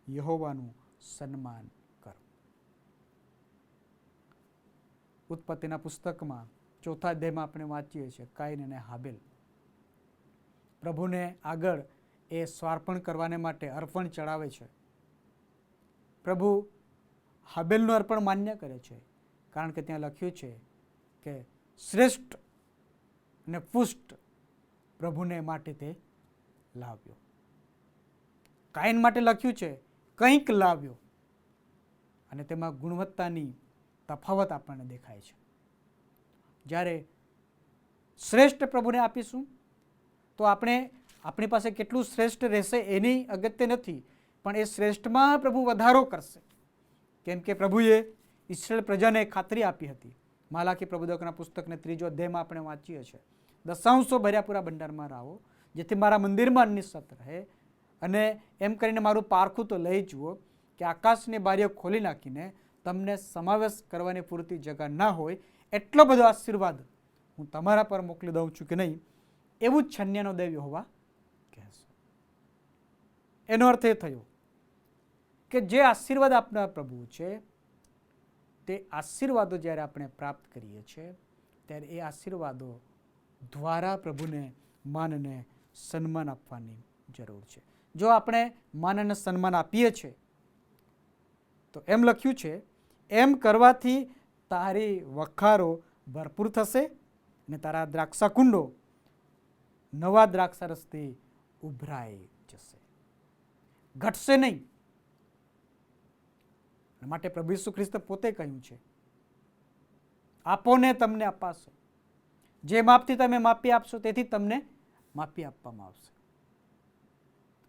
Speaker 3: યહોવાનું સન્માન કર. ઉત્પત્તિના પુસ્તકમાં 4થા અધ્યાયમાં આપણે વાંચીએ છીએ કાઈન અને હાબેલ. પ્રભુને આગળ એ સ્વાર્પણ કરવાને માટે અર્પણ ચડાવે છે. પ્રભુ હાબેલનું અર્પણ માન્ય કરે છે, કારણ કે ત્યાં લખ્યું છે કે શ્રેષ્ઠ અને પુષ્ટ પ્રભુને માટે તે લાવ્યો. કાઈન માટે લખ્યું છે કંઈક લાવ્યો, અને તેમાં ગુણવત્તાની તફાવત આપણને દેખાય છે. જ્યારે શ્રેષ્ઠ પ્રભુને આપીશું તો આપણી પાસે કેટલું શ્રેષ્ઠ રહેશે એની અગત્ય નથી, પણ એ શ્રેષ્ઠમાં પ્રભુ વધારો કરશે. કેમ કે પ્રભુએ ઇસ્રાયેલ પ્રજાને ખાતરી આપી હતી. માલાકી પ્રબોધકના પુસ્તકને 3જો અધ્યાયમાં આપણે વાંચીએ છીએ, દશાંશો ભર્યા પૂરા ભંડારમાં રાવો, જેથી મારા મંદિરમાં નિશ્ચિત રહે. અને એમ કરીને મારું પારખું તો લઈ જુઓ કે આકાશની બારીઓ ખોલી નાખીને તમને સમાવેશ કરવાની પૂરતી જગા ના હોય એટલો બધો આશીર્વાદ હું તમારા પર મોકલી દઉં છું કે નહીં, એવું જ છન્યાનો દેવ યહોવા કહેશે. એનો અર્થ એ થયો કે જે આશીર્વાદ આપનાર પ્રભુ છે તે આશીર્વાદો જ્યારે આપણે પ્રાપ્ત કરીએ છીએ ત્યારે એ આશીર્વાદો દ્વારા પ્રભુને માન અને સન્માન આપવાની જરૂર છે. જો આપણે માન અને સન્માન આપીએ છીએ તો એમ લખ્યું છે, એમ કરવાથી તારી વખારો ભરપૂર થશે અને તારા દ્રાક્ષા કુંડો નવા દ્રાક્ષારસથી ઉભરાઈ જશે, ઘટશે નહીં. માટે પ્રભુ ઈસુ ખ્રિસ્ત પોતે કહ્યું છે, આપો ને તમને અપાશે, જે માપથી તમે માપી આપશો તેથી તમને માપી આપવામાં આવશે.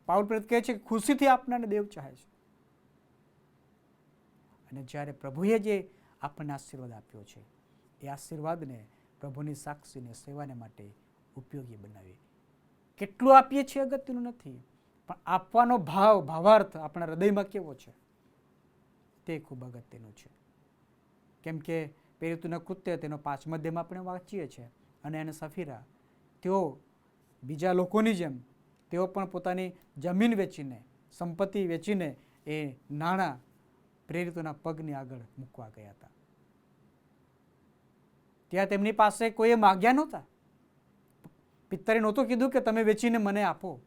Speaker 3: પાઉલ પ્રેરિત કહે છે કે ખુશીથી આપનારને દેવ ચાહે છે. અને જ્યારે પ્રભુએ જે આપણને આશીર્વાદ આપ્યો છે એ આશીર્વાદને પ્રભુની સાક્ષીને સેવાને માટે ઉપયોગી બનાવીએ. કેટલું આપીએ છીએ અગત્યનું નથી, પણ આપવાનો ભાવાર્થ આપણા હૃદયમાં કેવો છે તે ખૂબ અગત્યનું છે. કેમ કે પેરિતુના કૃત્ય તેનો 5મા અધ્યાયમાં આપણે વાંચીએ છીએ, અને એને સફીરા તેઓ બીજા લોકોની જેમ તેઓ પણ પોતાની જમીન વેચીને, સંપત્તિ વેચીને એ નાણાં પ્રેરિતોના પગની આગળ મૂકવા ગયા હતા. ત્યાં તેમની પાસે કોઈએ માગ્યા નહોતા. પિત્તરે નહોતું કીધું કે તમે વેચીને મને આપો,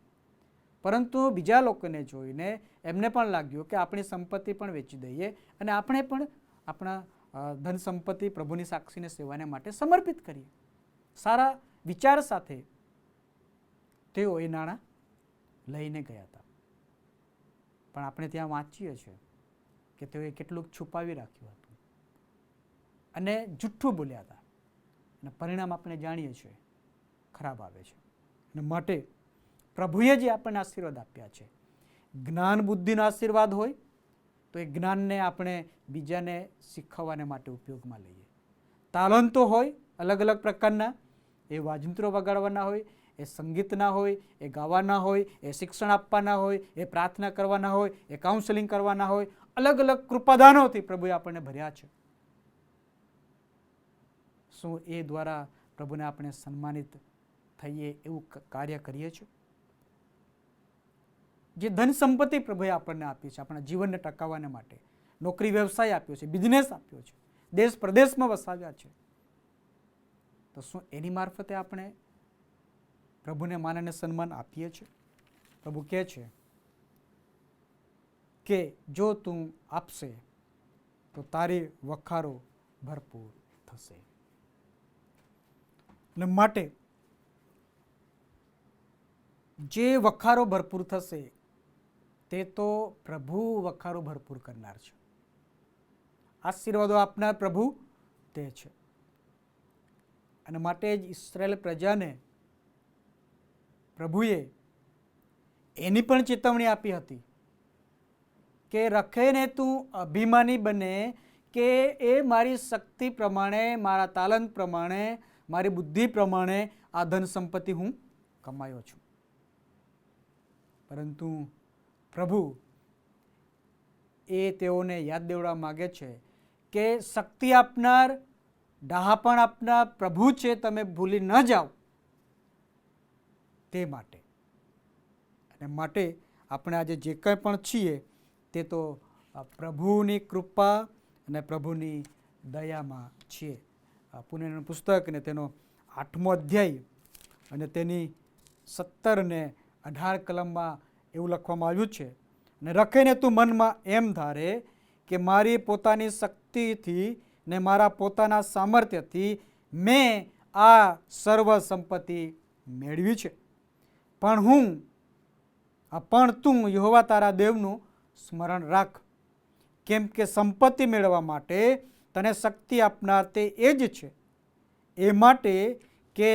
Speaker 3: પરંતુ બીજા લોકોને જોઈને એમને પણ લાગ્યું કે આપણી સંપત્તિ પણ વેચી દઈએ અને આપણે પણ આપણા ધન સંપત્તિ પ્રભુની સાક્ષીને સેવાને માટે સમર્પિત કરીએ. સારા વિચાર સાથે તેઓ એ નાણાં લઈને ગયા હતા. પણ આપણે ત્યાં વાંચીએ છીએ કે તેઓએ કેટલુંક છુપાવી રાખ્યું હતું અને જુઠ્ઠું બોલ્યા હતા, અને પરિણામ આપણે જાણીએ છીએ, ખરાબ આવે છે. અને માટે પ્રભુએ જે આપણને આશીર્વાદ આપ્યા છે, જ્ઞાન બુદ્ધિનો આશીર્વાદ હોય તો એ જ્ઞાનને આપણે બીજાને શીખવવાને માટે ઉપયોગમાં લઈએ. તાલંતો હોય અલગ અલગ પ્રકારના, એ વાજિંત્રો વગાડવાના હોય, એ સંગીતના હોય, એ ગાવાના હોય, એ શિક્ષણ આપવાના હોય, એ પ્રાર્થના કરવાના હોય, એ કાઉન્સેલિંગ કરવાના હોય, અલગ અલગ કૃપાદાનોથી પ્રભુએ આપણને ભર્યા છે. શું એ દ્વારા પ્રભુને આપણે સન્માનિત થઈએ એવું કાર્ય કરીએ છીએ? જે ધન સંપત્તિ પ્રભુએ આપણને આપી છે આપણા જીવનને ટકાવવાને માટે, નોકરી વ્યવસાય આપ્યો છે, બિઝનેસ આપ્યો છે, દેશ પ્રદેશમાં વસાવ્યા છે, તો શું એની મારફતે આપણે પ્રભુને માન અને સન્માન આપીએ છીએ? પ્રભુ કહે છે કે જો તું આપશે તો તારી વખારો ભરપૂર થશે. અને માટે જે વખારો ભરપૂર થશે તે તો પ્રભુ વખારો ભરપૂર કરનાર છે. આશીર્વાદો આપનાર પ્રભુ તે છે. અને માટે જ ઇસ્રાયેલ પ્રજાને પ્રભુએ એની પણ ચેતવણી આપી હતી કે રખેને તું અભિમાની બને કે એ મારી શક્તિ પ્રમાણે, મારા તાલંત પ્રમાણે, મારી બુદ્ધિ પ્રમાણે આ ધન સંપત્તિ હું કમાયો છું. પરંતુ પ્રભુ એ તેઓને યાદ દેવડાવવા માગે છે કે શક્તિ આપનાર, ડહાપણ આપનાર પ્રભુ છે, તમે ભૂલી ન જાઓ તે માટે. અને માટે આપણે આજે જે કંઈ પણ છીએ તે તો પ્રભુની કૃપા અને પ્રભુની દયામાં છીએ. પુણ્યનું પુસ્તક ને તેનો 8મો અધ્યાય અને તેની 17 ને 18 કલમમાં એવું લખવામાં આવ્યું છે, અને રખેને તું મનમાં એમ ધારે કે મારી પોતાની શક્તિથી ને મારા પોતાના સામર્થ્યથી મેં આ સર્વ સંપત્તિ મેળવી છે, પણ તું યહોવા તારા દેવનું સ્મરણ રાખ, કેમ કે સંપત્તિ મેળવવા માટે તને શક્તિ આપનાર તે એ જ છે. એ માટે કે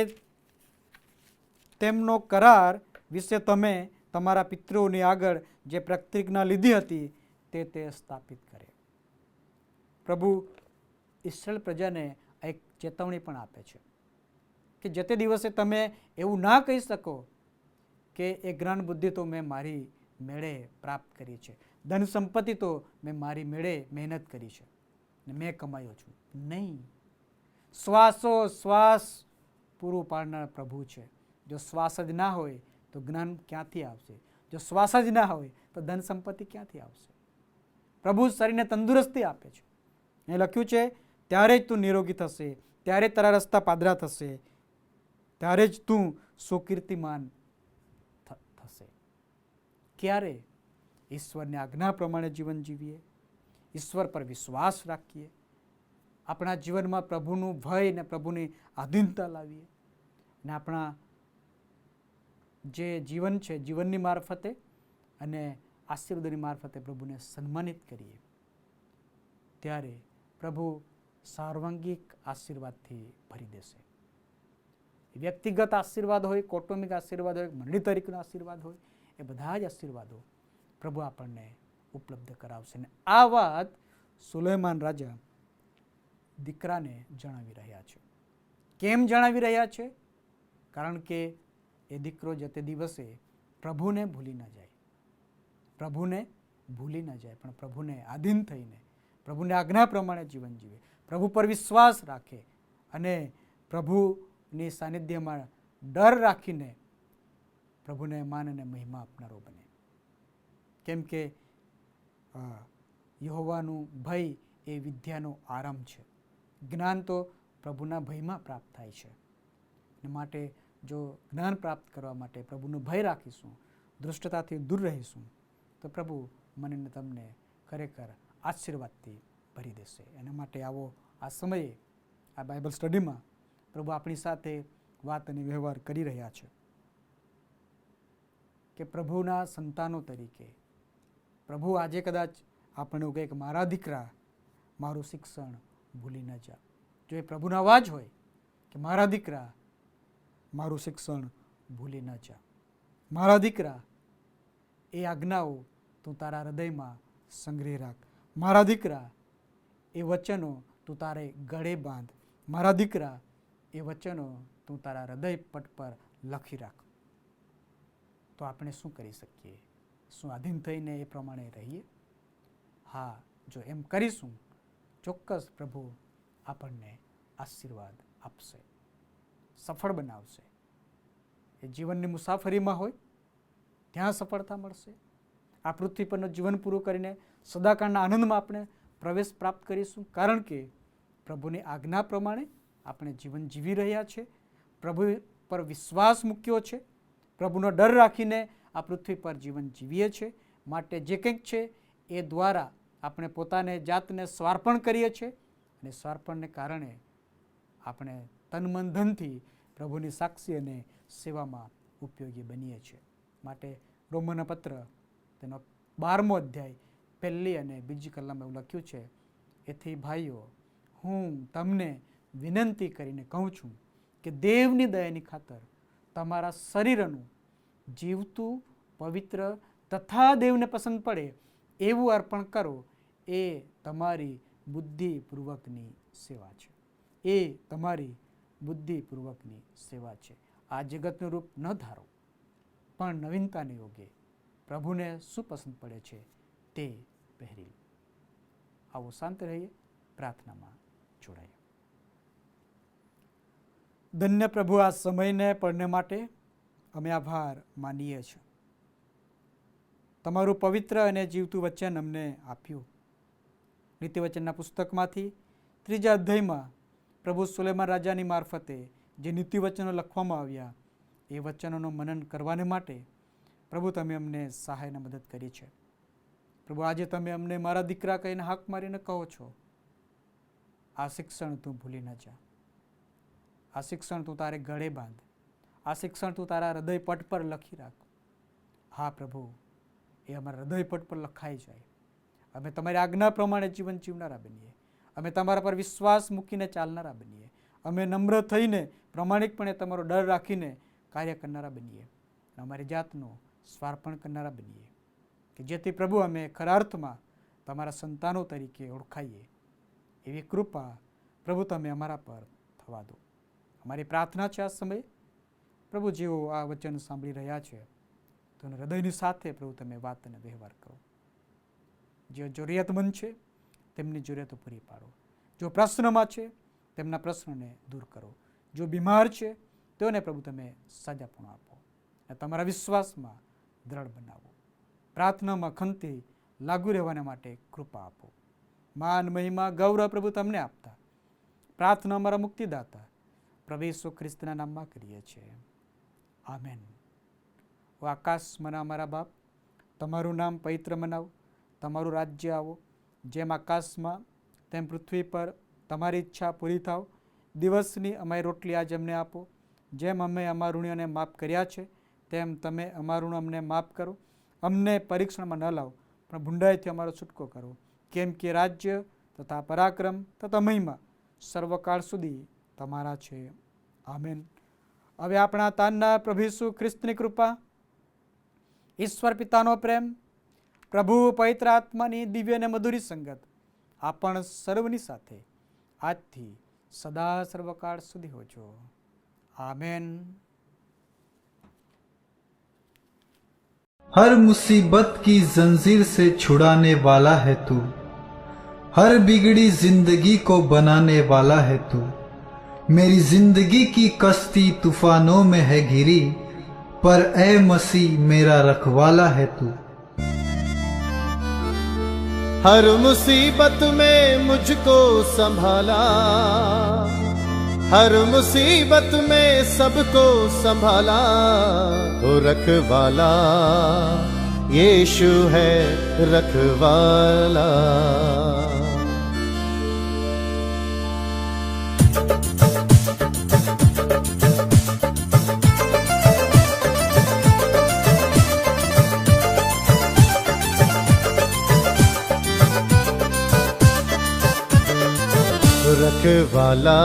Speaker 3: તેમનો કરાર વિશે તમે તમારા પિતૃઓની આગળ જે પ્રતિજ્ઞા લીધી હતી તે સ્થાપિત કરે. પ્રભુ ઇસ્રાયેલ પ્રજાને એક ચેતવણી પણ આપે છે કે જે તે દિવસે તમે એવું ના કહી શકો કે એ જ્ઞાન બુદ્ધિ તો મેં મારી મેળે પ્રાપ્ત કરી છે, ધન સંપત્તિ તો મેં મારી મેળે મહેનત કરી છે ને મેં કમાયો છું. નહીં, શ્વાસો શ્વાસ પૂરું પાડનાર પ્રભુ છે. જો શ્વાસ જ ના હોય તો જ્ઞાન ક્યાંથી આવશે? જો શ્વાસ જ ના હોય તો ધન સંપત્તિ ક્યાંથી આવશે? પ્રભુ શરીરને તંદુરસ્તી આપે છે. એ લખ્યું છે, ત્યારે જ તું નિરોગી થશે, ત્યારે જ તારા રસ્તા પાદરા થશે, ત્યારે જ તું સુકીર્તિમાન થશે. ક્યારે? ઈશ્વરની આજ્ઞા પ્રમાણે જીવન જીવીએ, ઈશ્વર પર વિશ્વાસ રાખીએ, આપણા જીવનમાં પ્રભુનું ભય ને પ્રભુની આધીનતા લાવીએ, અને આપણા જે જીવન છે જીવનની મારફતે અને આશીર્વાદની મારફતે પ્રભુને સન્માનિત કરીએ, ત્યારે પ્રભુ સાર્વાંગિક આશીર્વાદથી ભરી દેશે. વ્યક્તિગત આશીર્વાદ હોય, કૌટુંબિક આશીર્વાદ હોય, મંડળી તરીકેનો આશીર્વાદ હોય, એ બધા જ આશીર્વાદો પ્રભુ આપણને ઉપલબ્ધ કરાવશે. અને આ વાત સુલેમાન રાજા દીકરાને જણાવી રહ્યા છે. કેમ જણાવી રહ્યા છે? કારણ કે એ દીકરો જે તે દિવસે પ્રભુને ભૂલી ન જાય, પ્રભુને ભૂલી ન જાય, પણ પ્રભુને આધીન થઈને પ્રભુને આજ્ઞા પ્રમાણે જીવન જીવે, પ્રભુ પર વિશ્વાસ રાખે અને પ્રભુની સાનિધ્યમાં ડર રાખીને પ્રભુને માન અને મહિમા આપનારો બને. કેમ કે યહોવાનું ભય એ વિદ્યાનો આરંભ છે. જ્ઞાન તો પ્રભુના ભયમાં પ્રાપ્ત થાય છે. માટે જો જ્ઞાન પ્રાપ્ત કરવા માટે પ્રભુનો ભય રાખીશું, દુષ્ટતાથી દૂર રહીશું, તો પ્રભુ મને ને તમને ખરેખર આશીર્વાદથી ભરી દેશે. એના માટે આવો આ સમયે આ બાઇબલ સ્ટડીમાં પ્રભુ આપણી સાથે વાત અને વ્યવહાર કરી રહ્યા છે કે પ્રભુના સંતાનો તરીકે પ્રભુ આજે કદાચ આપણને એવું કહે કે મારા દીકરા મારું શિક્ષણ ભૂલી ન જા. જો એ પ્રભુનો અવાજ હોય કે મારા દીકરા મારું શિક્ષણ ભૂલી ન જા, મારા દીકરા એ આજ્ઞાઓ તું તારા હૃદયમાં સંગ્રહી રાખ, મારા દીકરા એ વચનો તું તારે ગળે બાંધ, મારા દીકરા એ વચનો તું તારા હૃદય પટ પર લખી રાખ. તો આપણે શું કરી શકીએ? શું આધીન થઈને એ પ્રમાણે રહીએ? હા, જો એમ કરીશું ચોક્કસ પ્રભુ આપણને આશીર્વાદ આપશે, સફળ બનાવશે. એ જીવનની મુસાફરીમાં હોય ત્યાં સફળતા મળશે. આ પૃથ્વી પરનું જીવન પૂરું કરીને સદાકાળના આનંદમાં આપણે પ્રવેશ પ્રાપ્ત કરીશું, કારણ કે પ્રભુની આજ્ઞા પ્રમાણે આપણે જીવન જીવી રહ્યા છે, પ્રભુ પર વિશ્વાસ મૂક્યો છે, પ્રભુનો ડર રાખીને આ પૃથ્વી પર જીવન જીવીએ છીએ. માટે જે કંઈક છે એ દ્વારા આપણે પોતાને જાતને સ્વાર્પણ કરીએ છીએ, અને સ્વાર્પણને કારણે આપણે તન મન ધનથી પ્રભુની સાક્ષી અને સેવામાં ઉપયોગી બનીએ છીએ. માટે રોમન પત્ર તેનો 12મો અધ્યાય 1 અને 2 કલમમાં એવું લખ્યું છે, એથી ભાઈઓ હું તમને વિનંતી કરીને કહું છું કે દેવની દયાની ખાતર તમારા શરીરનું જીવતું, પવિત્ર તથા દેવને પસંદ પડે એવું અર્પણ કરો. એ તમારી બુદ્ધિપૂર્વકની સેવા છે. એ તમારી બુદ્ધિપૂર્વકની સેવા છે. આ જગતનું રૂપ ન ધારો, પણ નવીનતાને યોગે પ્રભુને શું પસંદ પડે છે તે પહેરી. આવો શાંત રહીએ, પ્રાર્થનામાં જોડાઈએ. ધન્ય પ્રભુ, આ સમયને પડને માટે અમે આભાર માનીએ છીએ. તમારું પવિત્ર અને જીવતું વચન અમને આપ્યું. નીતિવચનના પુસ્તકમાંથી 3 અધ્યાયમાં પ્રભુ સુલેમાન રાજાની મારફતે જે નીતિવચનો લખવામાં આવ્યા એ વચનોનું મનન કરવાને માટે પ્રભુ તમે અમને સહાયને મદદ કરી છે. પ્રભુ આજે તમે અમને મારા દીકરા કહીને હાક મારીને કહો છો, આ શિક્ષણ તું ભૂલી ન જા, આ શિક્ષણ તું તારે ગળે બાંધ, આ શિક્ષણ તું તારા હૃદય પટ પર લખી રાખ. હા પ્રભુ, એ અમારા હૃદય પટ પર લખાઈ જાય. અમે તમારી આજ્ઞા પ્રમાણે જીવન જીવનારા બનીએ, અમે તમારા પર વિશ્વાસ મૂકીને ચાલનારા બનીએ, અમે નમ્ર થઈને પ્રામાણિકપણે તમારો ડર રાખીને કાર્ય કરનારા બનીએ, અમારી જાતનું સ્વાર્પણ કરનારા બનીએ, કે જેથી પ્રભુ અમે ખરા અર્થમાં તમારા સંતાનો તરીકે ઓળખાઈએ. એવી કૃપા પ્રભુ તમે અમારા પર થવા દો. અમારી પ્રાર્થના છે આ સમયે પ્રભુ, જેઓ આ વચન સાંભળી રહ્યા છે તો હૃદયની સાથે પ્રભુ તમે વાત અને વ્યવહાર કરો. જે જરૂરિયાતમંદ છે તેમની જરૂરિયાતો પૂરી પાડો. જો પ્રશ્નમાં છે તેમના પ્રશ્નને દૂર કરો. જો બીમાર છે તેઓને પ્રભુ તમે સાજાપણું આપો અને તમારા વિશ્વાસમાં દ્રઢ બનાવો. પ્રાર્થનામાં ખંતી લાગુ રહેવાને માટે કૃપા આપો. માન મહિમા ગૌરવ પ્રભુ તમને આપતા પ્રાર્થના અમારા મુક્તિદાતા પ્રભુ ઈસુ ખ્રિસ્તના નામમાં કરીએ છીએ. આમેન. ઓ આકાશમાંના અમારા બાપ, તમારું નામ પવિત્ર મનાવો, તમારું રાજ્ય આવો, જેમ આકાશમાં તેમ પૃથ્વી પર તમારી ઈચ્છા પૂરી થાવ. દિવસની અમારી રોટલી આજે અમને આપો, જેમ અમે અમારા ઋણીઓને માફ કર્યા છે તેમ તમે અમારું અમને માફ કરો. અમને પરીક્ષણમાં ન લાવો, પણ ભૂંડાઈથી અમારો છૂટકો કરો, કેમ કે રાજ્ય તથા પરાક્રમ તથા મહિમા સર્વકાળ સુધી તમારા છે. આમેન. હવે આપણા તાનના પ્રભુ ઈસુ ખ્રિસ્તની કૃપા, ઈશ્વર પિતાનો પ્રેમ, પ્રભુ પવિત્ર આત્માની દિવ્ય અને મધુરી સંગત આપણ સર્વની સાથે આજથી સદા સર્વકાળ સુધી હોજો. આમેન.
Speaker 4: हर मुसीबत की जंजीर से छुड़ाने वाला है तू, हर बिगड़ी जिंदगी को बनाने वाला है तू. मेरी जिंदगी की कश्ती तूफानों में है घिरी, पर ए मसीह मेरा रखवाला है तू.
Speaker 2: हर मुसीबत में मुझको संभाला, हर मुसीबत में सबको संभाला. ओ रखवाला यीशु है रखवाला. रखवाला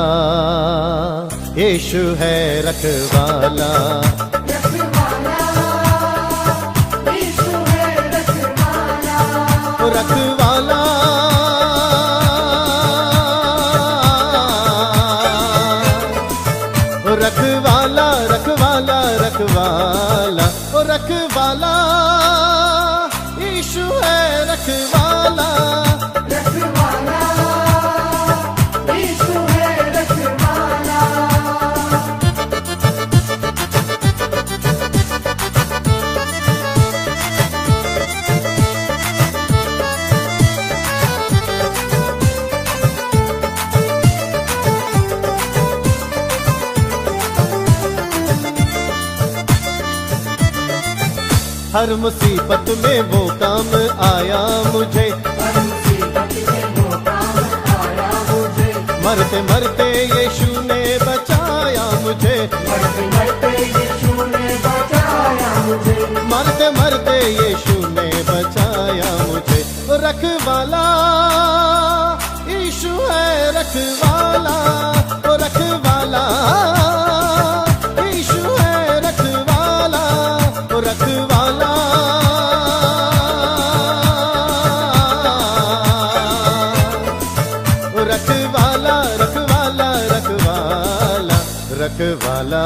Speaker 2: यीशु है रखवाला. रखवाला रखवाला रखवाला रखवाला ओ रखवाला यीशु है रखवाला. हर मुसीबत में वो काम आया मुझे, मरते मरते यीशु ने बचाया मुझे, मरते मरते यीशु ने बचाया मुझे. रखवाला यीशु है रखवाला. ओ रखवाला यीशु है रखवाला. ओ रखवाला रखवाला रखवाला रखवाला रखवाला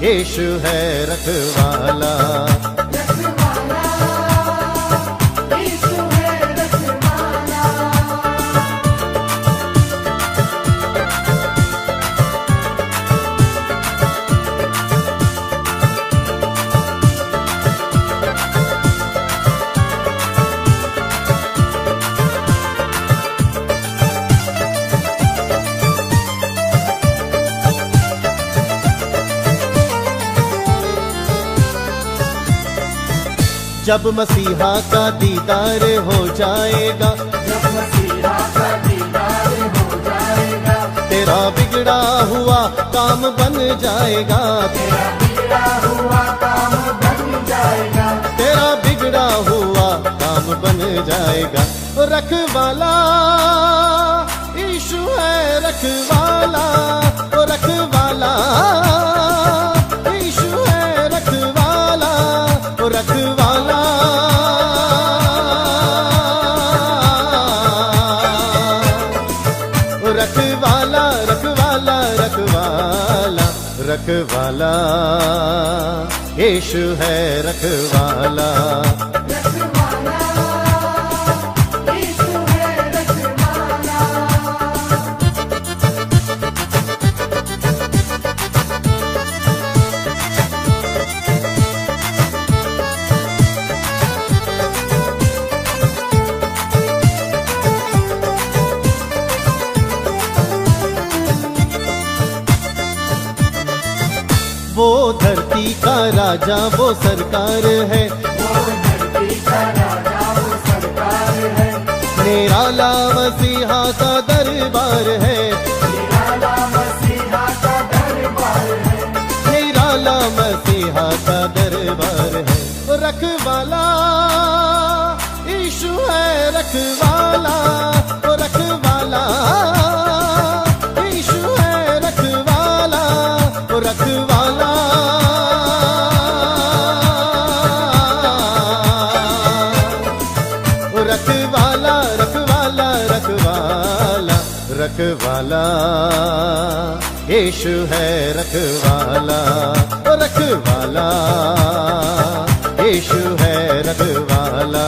Speaker 2: यीशु है रखवाला. जब मसीहा का दीदार हो जाएगा, तेरा बिगड़ा हुआ काम बन जाएगा, तेरा बिगड़ा हुआ काम बन जाएगा. रखवाला यीशु है रखवाला. ओ रखवाला यीशु है रखवाला. ओ रखवाला रखवाला रखवाला रखवाला रखवाला यीशु है रखवाला. धरती का राजा वो सरकार है, निराला मसीहा का दरबार है, निराला मसीहा का दरबार है। रखवाला यीशु है, रखवाला ओ रखवाला यीशु है, रखवाला ओ रखवाला। रखवाला रखवाला रखवाला रखवाला यीशु है, रखवाला रखवाला यीशु है, रखवाला